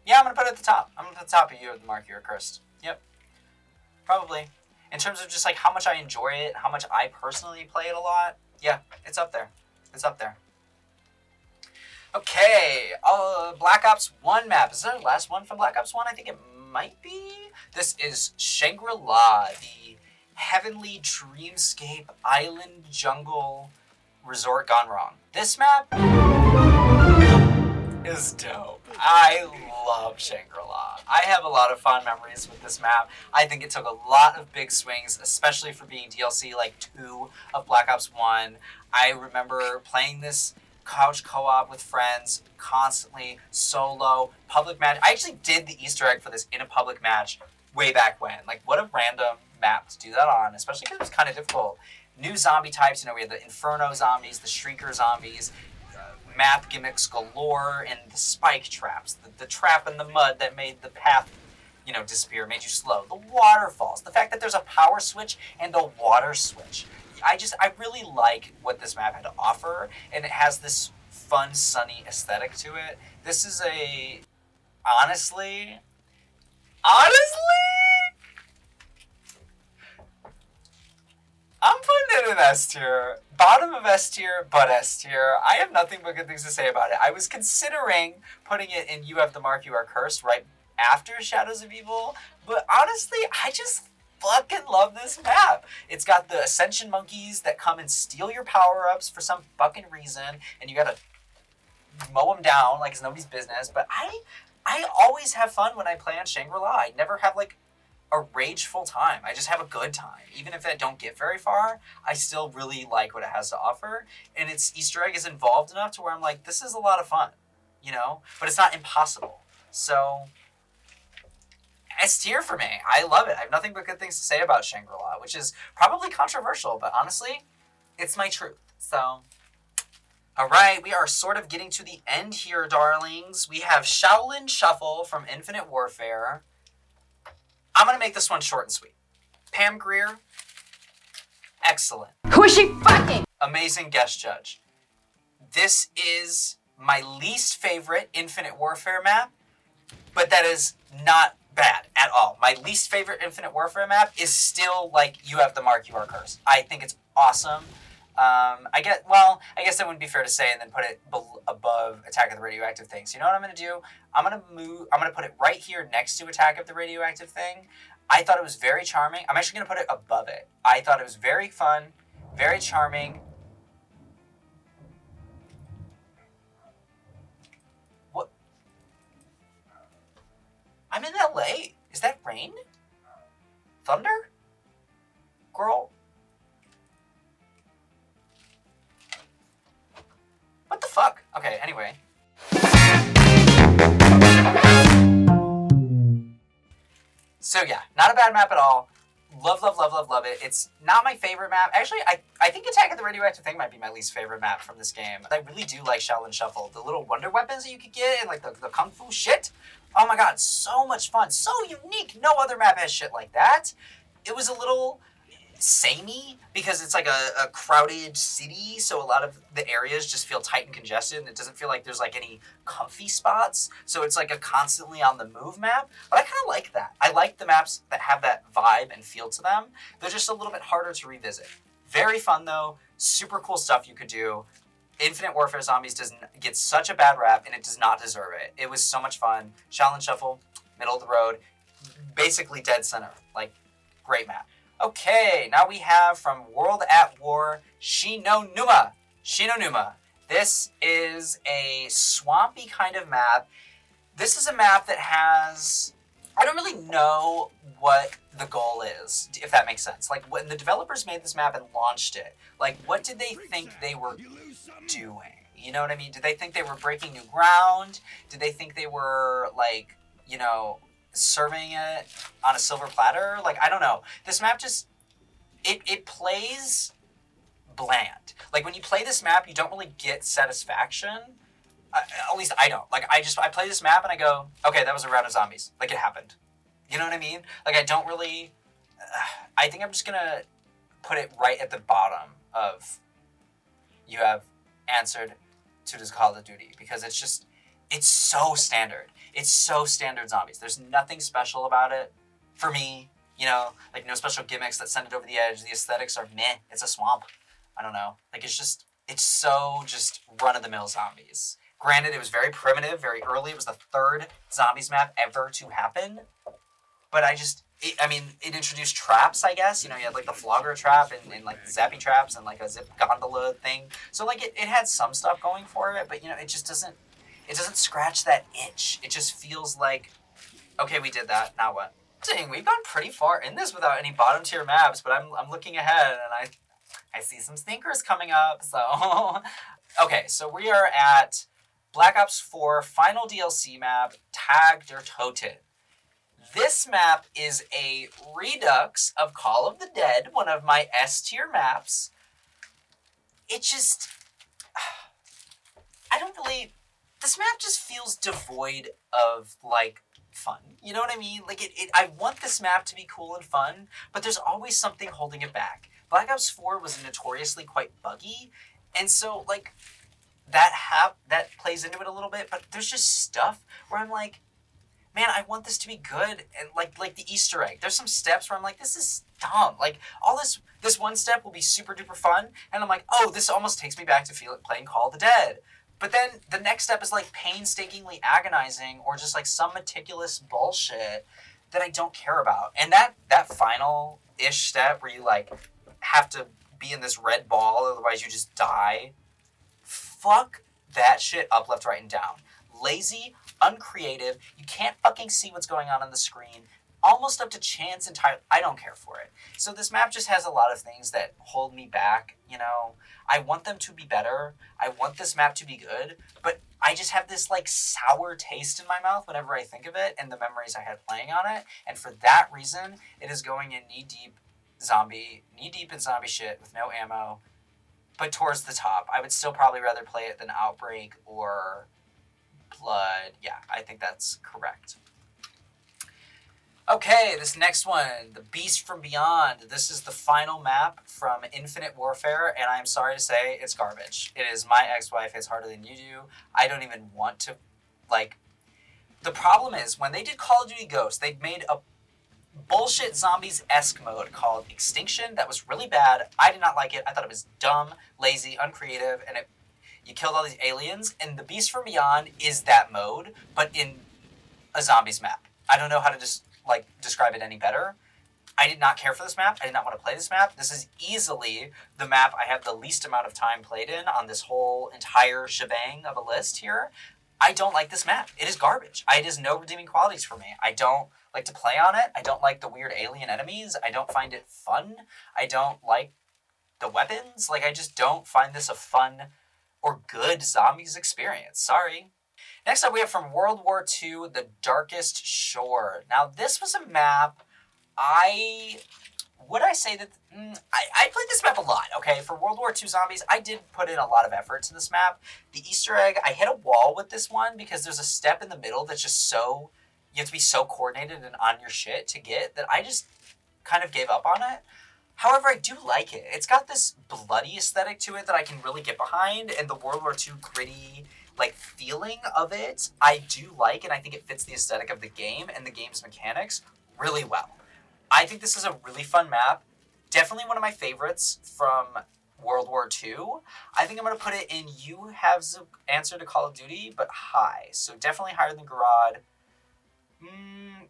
Yeah, I'm going to put it at the top. I'm going to put it at the top of You Have the Mark, You Are Cursed. Yep. Probably. In terms of just like how much I enjoy it, how much I personally play it a lot, yeah, it's up there. It's up there. Okay, Black Ops 1 map. Is that the last one from Black Ops 1? I think it might be. This is Shangri-La, the heavenly dreamscape island jungle resort gone wrong. This map is dope. I love Shangri-La. I have a lot of fond memories with this map. I think it took a lot of big swings, especially for being DLC like 2 of Black Ops 1. I remember playing this couch co-op with friends constantly, solo, public match. I actually did the Easter egg for this in a public match way back when. Like, what a random map to do that on, especially because it was kind of difficult. New zombie types, we had the Inferno zombies, the Shrieker zombies, map gimmicks galore, and the spike traps, the trap in the mud that made the path, disappear, made you slow. The waterfalls, the fact that there's a power switch and a water switch. I really like what this map had to offer, and it has this fun, sunny aesthetic to it. This is honestly, I'm putting it in S tier. Bottom of S tier, but S tier. I have nothing but good things to say about it. I was considering putting it in You Have the Mark, You Are Cursed right after Shadows of Evil, but honestly, I just fucking love this map. It's got the Ascension monkeys that come and steal your power-ups for some fucking reason, and you gotta mow them down like it's nobody's business. But I always have fun when I play on Shangri-La. I never have like a rageful time. I just have a good time. Even if I don't get very far, I still really like what it has to offer. And its Easter egg is involved enough to where I'm like, this is a lot of fun, but it's not impossible. So S tier for me. I love it. I have nothing but good things to say about Shangri-La, which is probably controversial, but honestly, it's my truth. So, all right, we are sort of getting to the end here, darlings. We have Shaolin Shuffle from Infinite Warfare. I'm going to make this one short and sweet. Pam Grier, excellent. Who is she fucking? Amazing guest judge. This is my least favorite Infinite Warfare map, but that is not bad at all. My least favorite Infinite Warfare map is still, like, you have the mark, you are cursed. I think it's awesome. I guess that wouldn't be fair to say and then put it above Attack of the Radioactive Things. You know what I'm going to do? I'm going to put it right here next to Attack of the Radioactive Thing. I thought it was very charming. I'm actually going to put it above it. I thought it was very fun, very charming. What? I'm in LA. Is that rain? Thunder? Girl? What the fuck? Okay, anyway. So yeah, not a bad map at all. Love, love, love, love, love it. It's not my favorite map. Actually, I think Attack of the Radioactive Thing might be my least favorite map from this game. I really do like Shaolin Shuffle. The little wonder weapons that you could get and like the kung fu shit. Oh my god, so much fun. So unique. No other map has shit like that. It was a little samey because it's like a crowded city, so a lot of the areas just feel tight and congested, and it doesn't feel like there's like any comfy spots, so it's like a constantly on the move map. But I kind of like that. I like the maps that have that vibe and feel to them. They're just a little bit harder to revisit. Very fun though, super cool stuff you could do. Infinite Warfare Zombies doesn't get such a bad rap, and it does not deserve it. It was so much fun. Shaolin Shuffle, middle of the road, basically dead center. Like, great map. Okay, now we have from World at War, Shinonuma. Shinonuma. This is a swampy kind of map. This is a map that has... I don't really know what the goal is, if that makes sense. Like, when the developers made this map and launched it, like, what did they think they were doing? You know what I mean? Did they think they were breaking new ground? Did they think they were, like, you know, serving it on a silver platter? Like, I don't know. This map just, it plays bland. Like, when you play this map, you don't really get satisfaction. At least I don't. Like, I play this map and I go, okay, that was a round of zombies. Like, it happened. You know what I mean? Like, I don't really, I think I'm just gonna put it right at the bottom of, you have answered to this Call of Duty, because it's just, it's so standard. It's so standard zombies. There's nothing special about it for me. You know, like no special gimmicks that send it over the edge. The aesthetics are meh. It's a swamp. I don't know. Like it's so just run-of-the-mill zombies. Granted, it was very primitive, very early. It was the third zombies map ever to happen. But it introduced traps, I guess. You know, you had like the flogger trap and like the zappy traps and like a zip gondola thing. So like it had some stuff going for it, but you know, it just doesn't scratch that itch. It just feels like, okay, we did that, now what? Dang, we've gone pretty far in this without any bottom tier maps, but I'm looking ahead and I see some stinkers coming up, so. Okay, so we are at Black Ops 4 final DLC map, Tag der Toten. This map is a redux of Call of the Dead, one of my S tier maps. It just, this map just feels devoid of, like, fun. You know what I mean? Like, I want this map to be cool and fun, but there's always something holding it back. Black Ops 4 was notoriously quite buggy, and so, like, that plays into it a little bit, but there's just stuff where I'm like, man, I want this to be good, and like the Easter egg. There's some steps where I'm like, this is dumb. Like, all this one step will be super duper fun, and I'm like, oh, this almost takes me back to playing Call of the Dead. But then the next step is like painstakingly agonizing or just like some meticulous bullshit that I don't care about. And that final-ish step where you like have to be in this red ball, otherwise you just die. Fuck that shit up, left, right, and down. Lazy, uncreative, you can't fucking see what's going on the screen, almost up to chance entirely. I don't care for it. So this map just has a lot of things that hold me back, you know. I want them to be better. I want this map to be good, but I just have this like sour taste in my mouth whenever I think of it and the memories I had playing on it. And for that reason, it is going in knee-deep in zombie shit with no ammo, but towards the top. I would still probably rather play it than Outbreak or Blood. Yeah, I think that's correct. Okay, this next one, The Beast from Beyond. This is the final map from Infinite Warfare, and I'm sorry to say, it's garbage. It is My Ex-Wife Hits Harder Than You Do. I don't even want to, like, The problem is, when they did Call of Duty Ghosts, they made a bullshit zombies-esque mode called Extinction that was really bad. I did not like it. I thought it was dumb, lazy, uncreative, and you killed all these aliens, and the Beast from Beyond is that mode, but in a zombies map. I don't know how to just describe it any better. I did not care for this map. I did not want to play this map. This is easily the map I have the least amount of time played in on this whole entire shebang of a list here. I don't like this map. It is garbage. It has no redeeming qualities for me. I don't like to play on it. I don't like the weird alien enemies. I don't find it fun. I don't like the weapons. I just don't find this a fun or good zombies experience. Sorry. Next up, we have from World War II, The Darkest Shore. Now, this was a map I played this map a lot, okay? For World War II Zombies, I did put in a lot of effort to this map. The Easter egg, I hit a wall with this one because there's a step in the middle that's just so, you have to be so coordinated and on your shit to get that I just kind of gave up on it. However, I do like it. It's got this bloody aesthetic to it that I can really get behind, and the World War II gritty, feeling of it, I do like, and I think it fits the aesthetic of the game and the game's mechanics really well. I think this is a really fun map. Definitely one of my favorites from World War II. I think I'm going to put it in you have the answer to Call of Duty, but high. So definitely higher than Garad.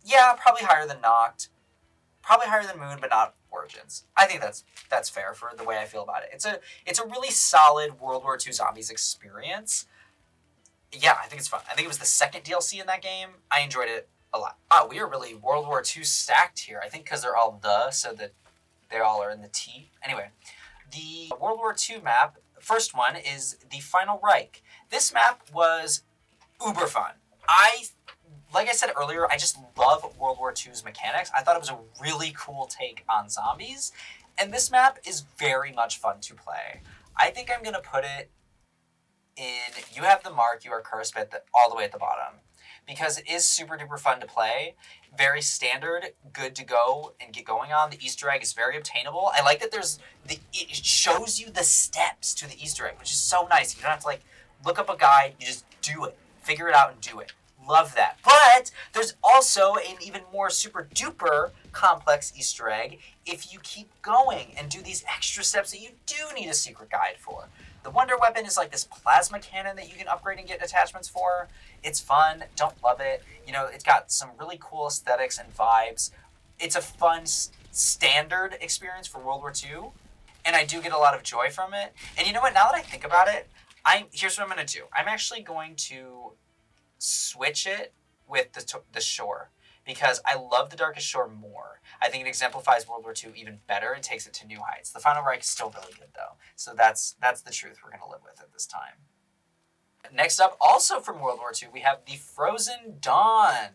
Yeah, probably higher than Noct. Probably higher than Moon, but not Origins. I think that's fair for the way I feel about it. It's a really solid World War II Zombies experience. Yeah, I think it's fun. I think it was the second DLC in that game. I enjoyed it a lot. Wow, we are really World War II stacked here. I think because they're all so that they all are in the T. Anyway, the World War II map, first one, is the Final Reich. This map was uber fun. Like I said earlier, I just love World War II's mechanics. I thought it was a really cool take on zombies. And this map is very much fun to play. I think I'm going to put it in you have the mark, you are cursed, but all the way at the bottom. Because it is super duper fun to play. Very standard, good to go and get going on. The Easter egg is very obtainable. I like that it shows you the steps to the Easter egg, which is so nice. You don't have to look up a guide, you just do it. Figure it out and do it. Love that. But there's also an even more super duper complex Easter egg if you keep going and do these extra steps that you do need a secret guide for. The Wonder Weapon is this plasma cannon that you can upgrade and get attachments for. It's fun. Don't love it. It's got some really cool aesthetics and vibes. It's a fun standard experience for World War II, and I do get a lot of joy from it. And you know what? Now that I think about it, here's what I'm going to do. I'm actually going to switch it with the shore because I love the Darkest Shore more. I think it exemplifies World War II even better and takes it to new heights. The Final Reich is still really good though, so that's the truth we're going to live with at this time. Next up, also from World War II, we have the Frozen Dawn.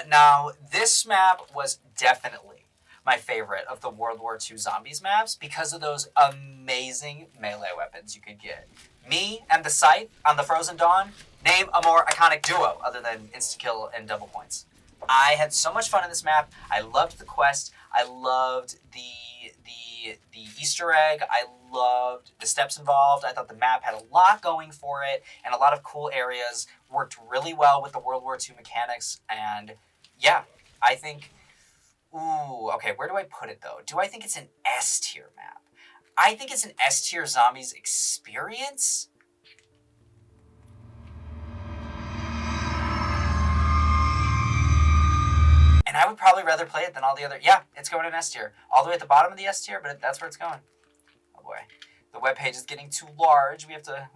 Now, this map was definitely my favorite of the World War II Zombies maps because of those amazing melee weapons you could get. Me and the Scythe on the Frozen Dawn, name a more iconic duo other than insta-kill and double points. I had so much fun in this map. I loved the quest. I loved the Easter egg. I loved the steps involved. I thought the map had a lot going for it and a lot of cool areas. Worked really well with the World War II mechanics. And yeah, I think... Ooh, okay, where do I put it though? Do I think it's an S tier map? I think it's an S tier Zombies experience. And I would probably rather play it than all the other... Yeah, it's going in S tier. All the way at the bottom of the S tier, but that's where it's going. Oh boy. The webpage is getting too large. We have to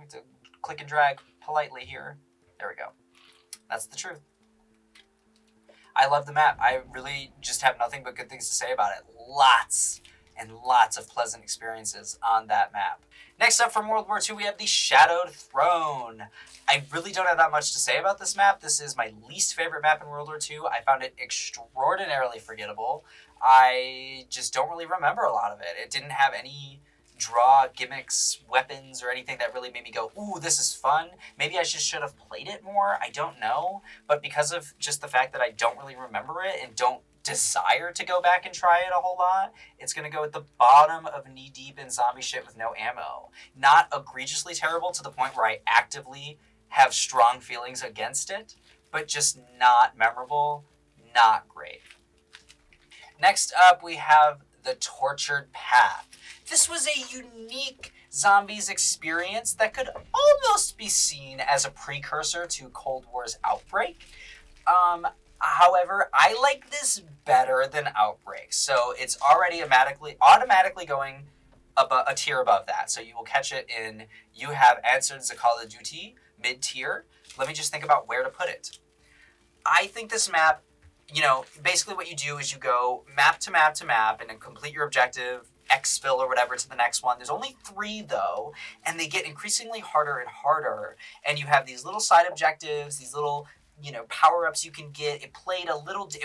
click and drag politely here. There we go. That's the truth. I love the map. I really just have nothing but good things to say about it. Lots and lots of pleasant experiences on that map. Next up from World War II, we have the Shadowed Throne. I really don't have that much to say about this map. This is my least favorite map in World War II. I found it extraordinarily forgettable. I just don't really remember a lot of it. It didn't have any draw gimmicks, weapons, or anything that really made me go, ooh, this is fun. Maybe I just should have played it more. I don't know. But because of just the fact that I don't really remember it and don't desire to go back and try it a whole lot, it's going to go at the bottom of knee deep in zombie shit with no ammo. Not egregiously terrible to the point where I actively have strong feelings against it, but just not memorable, not great. Next up, we have the Tortured Path. This was a unique Zombies experience that could almost be seen as a precursor to Cold War's Outbreak. However, I like this better than Outbreak, so it's already automatically going a tier above that. So you will catch it in You Have Answered the Call of Duty mid-tier. Let me just think about where to put it. I think this map, basically what you do is you go map to map to map and then complete your objective, exfil or whatever to the next one. There's only 3 though, and they get increasingly harder and harder. And you have these little side objectives, these little power-ups you can get. It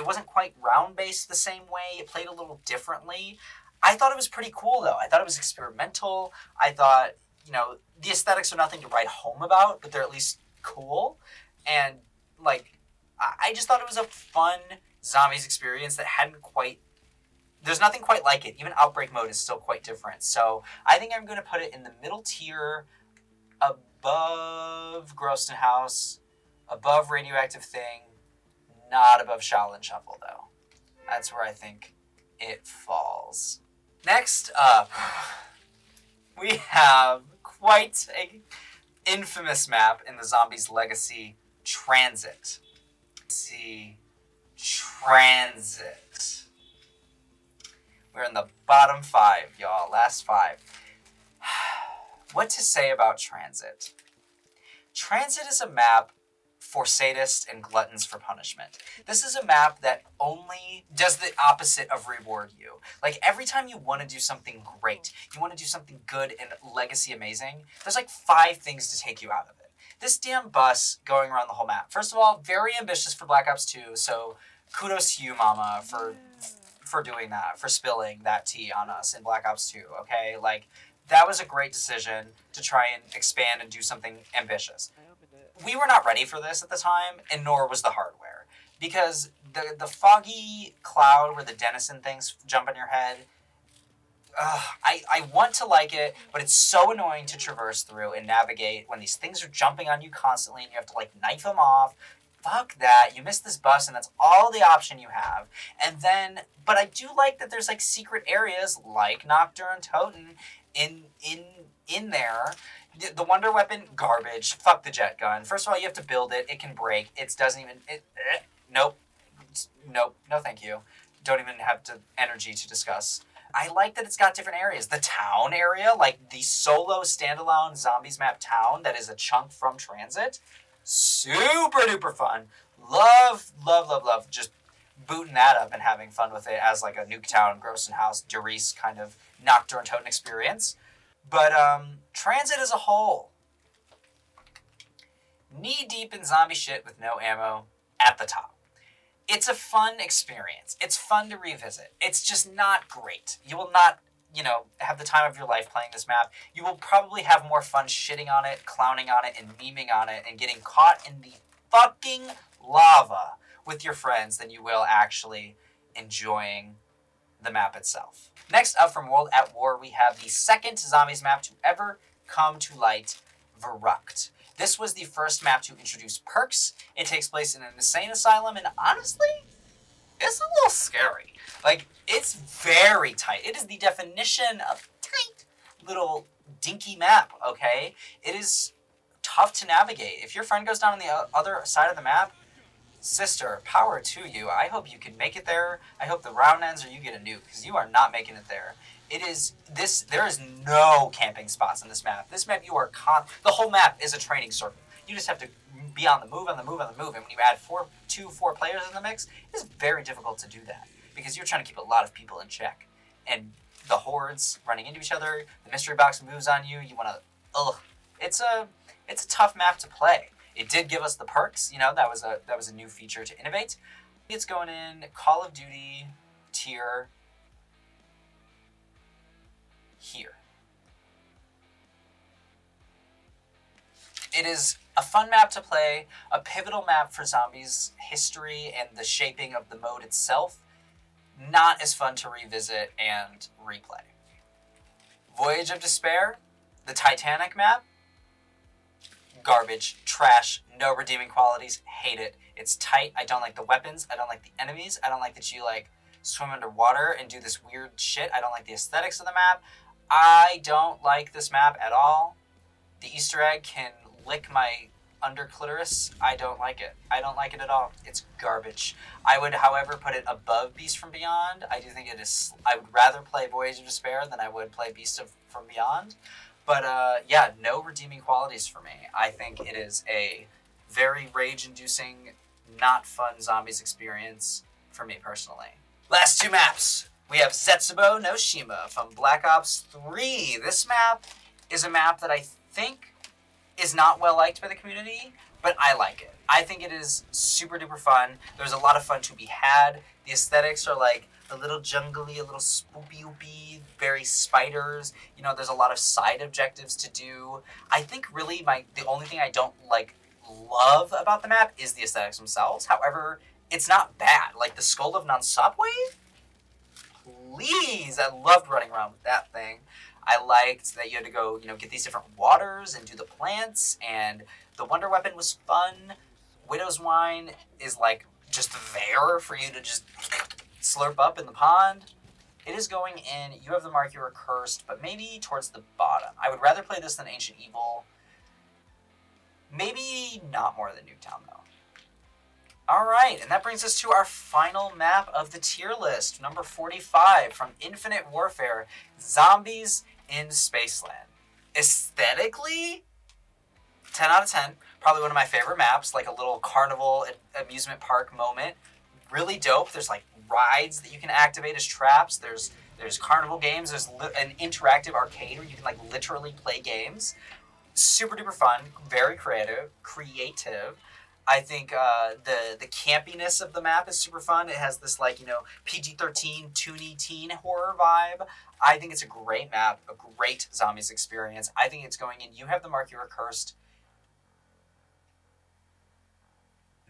wasn't quite round-based the same way. It played a little differently. I thought it was pretty cool, though. I thought it was experimental. I thought, the aesthetics are nothing to write home about, but they're at least cool. And, I just thought it was a fun Zombies experience that there's nothing quite like it. Even Outbreak mode is still quite different. So I think I'm going to put it in the middle tier, above Groston House, above Radioactive Thing, not above Shaolin Shuffle, though. That's where I think it falls. Next up, we have quite an infamous map in the Zombies Legacy, Transit. Let's see, Transit. We're in the bottom 5, y'all, last 5. What to say about Transit? Transit is a map for sadists and gluttons for punishment. This is a map that only does the opposite of reward you. Every time you want to do something great, you want to do something good and legacy amazing, there's 5 things to take you out of it. This damn bus going around the whole map. First of all, very ambitious for Black Ops 2, so kudos to you, Mama, for doing that, for spilling that tea on us in Black Ops 2, okay? That was a great decision to try and expand and do something ambitious. We were not ready for this at the time, and nor was the hardware. Because the foggy cloud where the denizen things jump in your head, I want to like it, but it's so annoying to traverse through and navigate when these things are jumping on you constantly and you have to knife them off. Fuck that. You missed this bus and that's all the option you have. But I do like that there's secret areas like Nocturne Toten in there. The wonder weapon, garbage. Fuck the jet gun. First of all, you have to build it. It can break. It doesn't even... Nope. No thank you. Don't even have the energy to discuss. I like that it's got different areas. The town area, the solo standalone Zombies map town that is a chunk from Transit. Super duper fun. Love just booting that up and having fun with it as a Nuketown, Groston House, Derice kind of Nocturne Toten experience. But Transit as a whole, knee deep in zombie shit with no ammo at the top. It's a fun experience. It's fun to revisit. It's just not great. You will not, have the time of your life playing this map. You will probably have more fun shitting on it, clowning on it, and memeing on it, and getting caught in the fucking lava with your friends than you will actually enjoying the map itself. Next up from World at War, we have the second Zombies map to ever come to light, Verrucht. This was the first map to introduce perks. It takes place in an insane asylum, and honestly, it's a little scary. It's very tight. It is the definition of tight little dinky map, okay? It is tough to navigate. If your friend goes down on the other side of the map, sister, power to you. I hope you can make it there. I hope the round ends or you get a nuke, because you are not making it there. There is no camping spots on this map. This map, the whole map is a training circle. You just have to be on the move. And when you add four players in the mix, it's very difficult to do that, because you're trying to keep a lot of people in check. And the hordes running into each other, the mystery box moves on you, you want to, It's a tough map to play. It did give us the perks, that was a new feature to innovate. It's going in Call of Duty tier here. It is a fun map to play, a pivotal map for Zombies history and the shaping of the mode itself. Not as fun to revisit and replay. Voyage of Despair, the Titanic map, garbage, trash, no redeeming qualities, hate it. It's tight, I don't like the weapons, I don't like the enemies, I don't like that you like swim underwater and do this weird shit, I don't like the aesthetics of the map. I don't like this map at all. The Easter egg can lick my under clitoris. I don't like it. I don't like it at all. It's garbage. I would, however, put it above Beast from Beyond. I do think it is. I would rather play Voyage of Despair than I would play from Beyond. But yeah, no redeeming qualities for me. I think it is a very rage-inducing, not fun zombies experience for me personally. Last two maps. We have Zetsubo no Shima from Black Ops 3. This map is a map that I think is not well liked by the community, but I like it. I think it is super duper fun. There's a lot of fun to be had. The aesthetics are like a little jungly, a little spoopy-oopy, very spiders. You know, there's a lot of side objectives to do. I think really the only thing I don't love about the map is the aesthetics themselves. However, it's not bad. Like the Skull of Non-Stopwave? Please! I loved running around with that thing. I liked that you had to go, get these different waters and do the plants, and the Wonder Weapon was fun. Widow's Wine is like just there for you to just slurp up in the pond. It is going in. You have the mark, you are cursed, but maybe towards the bottom. I would rather play this than Ancient Evil. Maybe not more than Nuketown, though. Alright, and that brings us to our final map of the tier list, number 45, from Infinite Warfare, Zombies in Spaceland. Aesthetically, 10 out of 10. Probably one of my favorite maps, like a little carnival amusement park moment. Really dope. There's like rides that you can activate as traps. There's carnival games. There's an interactive arcade where you can like literally play games. Super duper fun. Very creative. I think the campiness of the map is super fun. It has this PG-13 toony teen horror vibe. I think it's a great map, a great zombies experience. I think it's going in. You have the mark, you are cursed.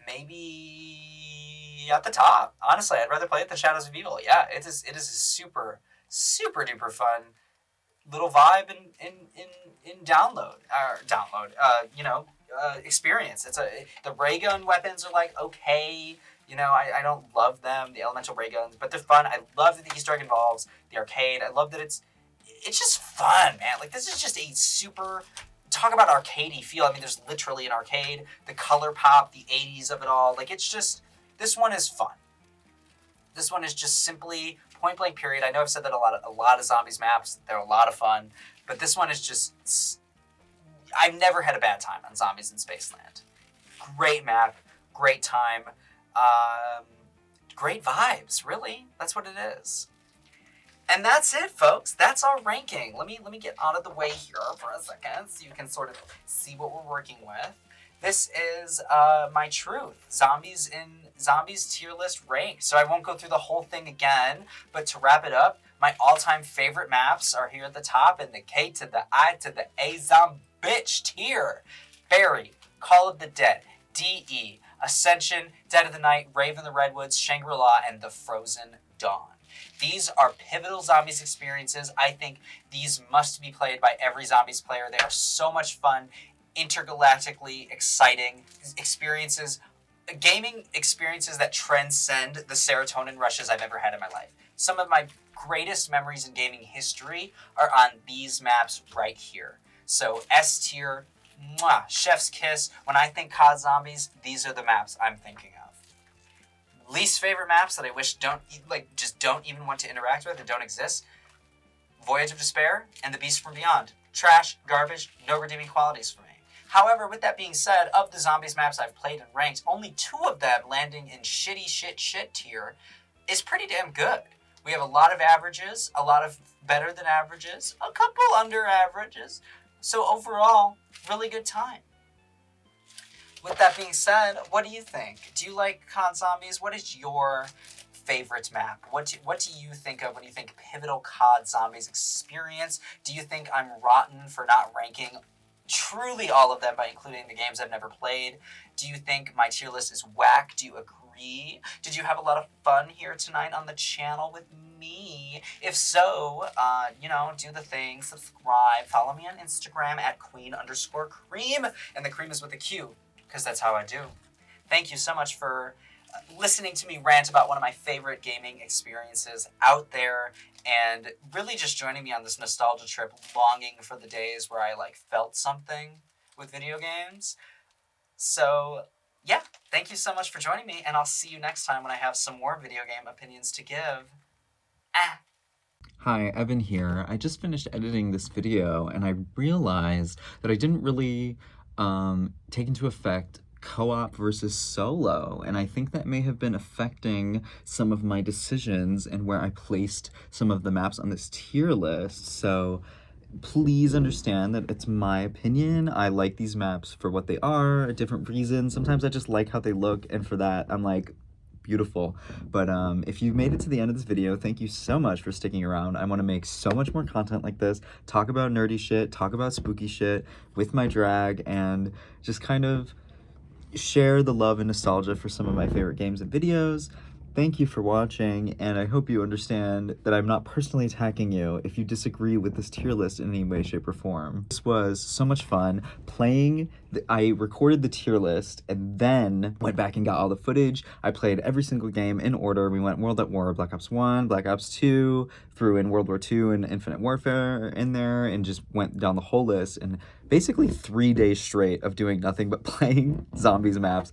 Maybe at the top. Honestly, I'd rather play it than Shadows of Evil. Yeah, it is a super, super duper fun little vibe in download. Experience. The ray gun weapons are like okay. I don't love them, the elemental ray guns, but they're fun. I love that the Easter egg involves the arcade. I love that it's just fun, man. Like this is just a super talk about arcadey feel. I mean, there's literally an arcade, the color pop, the 80s of it all. Like it's just this one is fun. This one is just simply point blank period. I know I've said that a lot of zombies maps, they're a lot of fun, but this one is just I've never had a bad time on Zombies in Spaceland. Great map, great time, great vibes, really. That's what it is. And that's it, folks. That's our ranking. Let me get out of the way here for a second so you can sort of see what we're working with. This is my truth. Zombies tier list rank. So I won't go through the whole thing again, but to wrap it up, my all-time favorite maps are here at the top in the K to the I to the A Zombitch tier. Fairy, Call of the Dead, DE, Ascension, Dead of the Night, Rave in the Redwoods, Shangri-La, and The Frozen Dawn. These are pivotal Zombies experiences. I think these must be played by every Zombies player. They are so much fun, intergalactically exciting experiences, gaming experiences that transcend the serotonin rushes I've ever had in my life. Some of my greatest memories in gaming history are on these maps right here. So S tier, mwah, chef's kiss. When I think COD Zombies, these are the maps I'm thinking of. Least favorite maps that I wish just don't even want to interact with and don't exist. Voyage of Despair and The Beast from Beyond. Trash, garbage, no redeeming qualities for me. However, with that being said, of the Zombies maps I've played and ranked, only 2 of them landing in shitty shit tier is pretty damn good. We have a lot of averages, a lot of better than averages, a couple under averages. So overall, really good time. With that being said, what do you think? Do you like COD Zombies? What is your favorite map? What do you think of when you think pivotal COD Zombies experience? Do you think I'm rotten for not ranking truly all of them by including the games I've never played? Do you think my tier list is whack? Do you agree? Did you have a lot of fun here tonight on the channel with me? If so, do the thing, subscribe, follow me on Instagram at queen_cream, and the cream is with a Q, because that's how I do. Thank you so much for listening to me rant about one of my favorite gaming experiences out there, and really just joining me on this nostalgia trip, longing for the days where I felt something with video games. So yeah, thank you so much for joining me, and I'll see you next time when I have some more video game opinions to give. Hi, Evan here. I just finished editing this video and I realized that I didn't really take into effect co-op versus solo, and I think that may have been affecting some of my decisions and where I placed some of the maps on this tier list. So please understand that it's my opinion. I like these maps for what they are, different reasons. Sometimes I just like how they look, and for that I'm like, beautiful. But if you made it to the end of this video, thank you so much for sticking around. I want to make so much more content like this, talk about nerdy shit, talk about spooky shit with my drag, and just kind of share the love and nostalgia for some of my favorite games and videos. Thank you for watching, and I hope you understand that I'm not personally attacking you if you disagree with this tier list in any way, shape, or form. This was so much fun playing. I recorded the tier list and then went back and got all the footage. I played every single game in order. We went World at War, Black Ops 1, Black Ops 2, threw in World War 2 and Infinite Warfare in there, and just went down the whole list, and basically 3 days straight of doing nothing but playing zombies maps.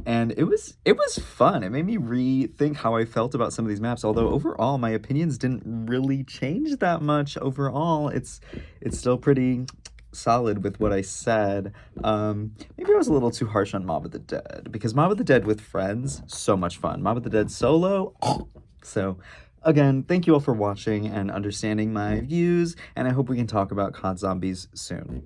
And it was fun. It made me rethink how I felt about some of these maps, although overall my opinions didn't really change that much. Overall, it's still pretty solid with what I said. Maybe I was a little too harsh on Mob of the Dead, because Mob of the Dead with friends, so much fun. Mob of the Dead solo, so again, thank you all for watching and understanding my views, and I hope we can talk about COD Zombies soon.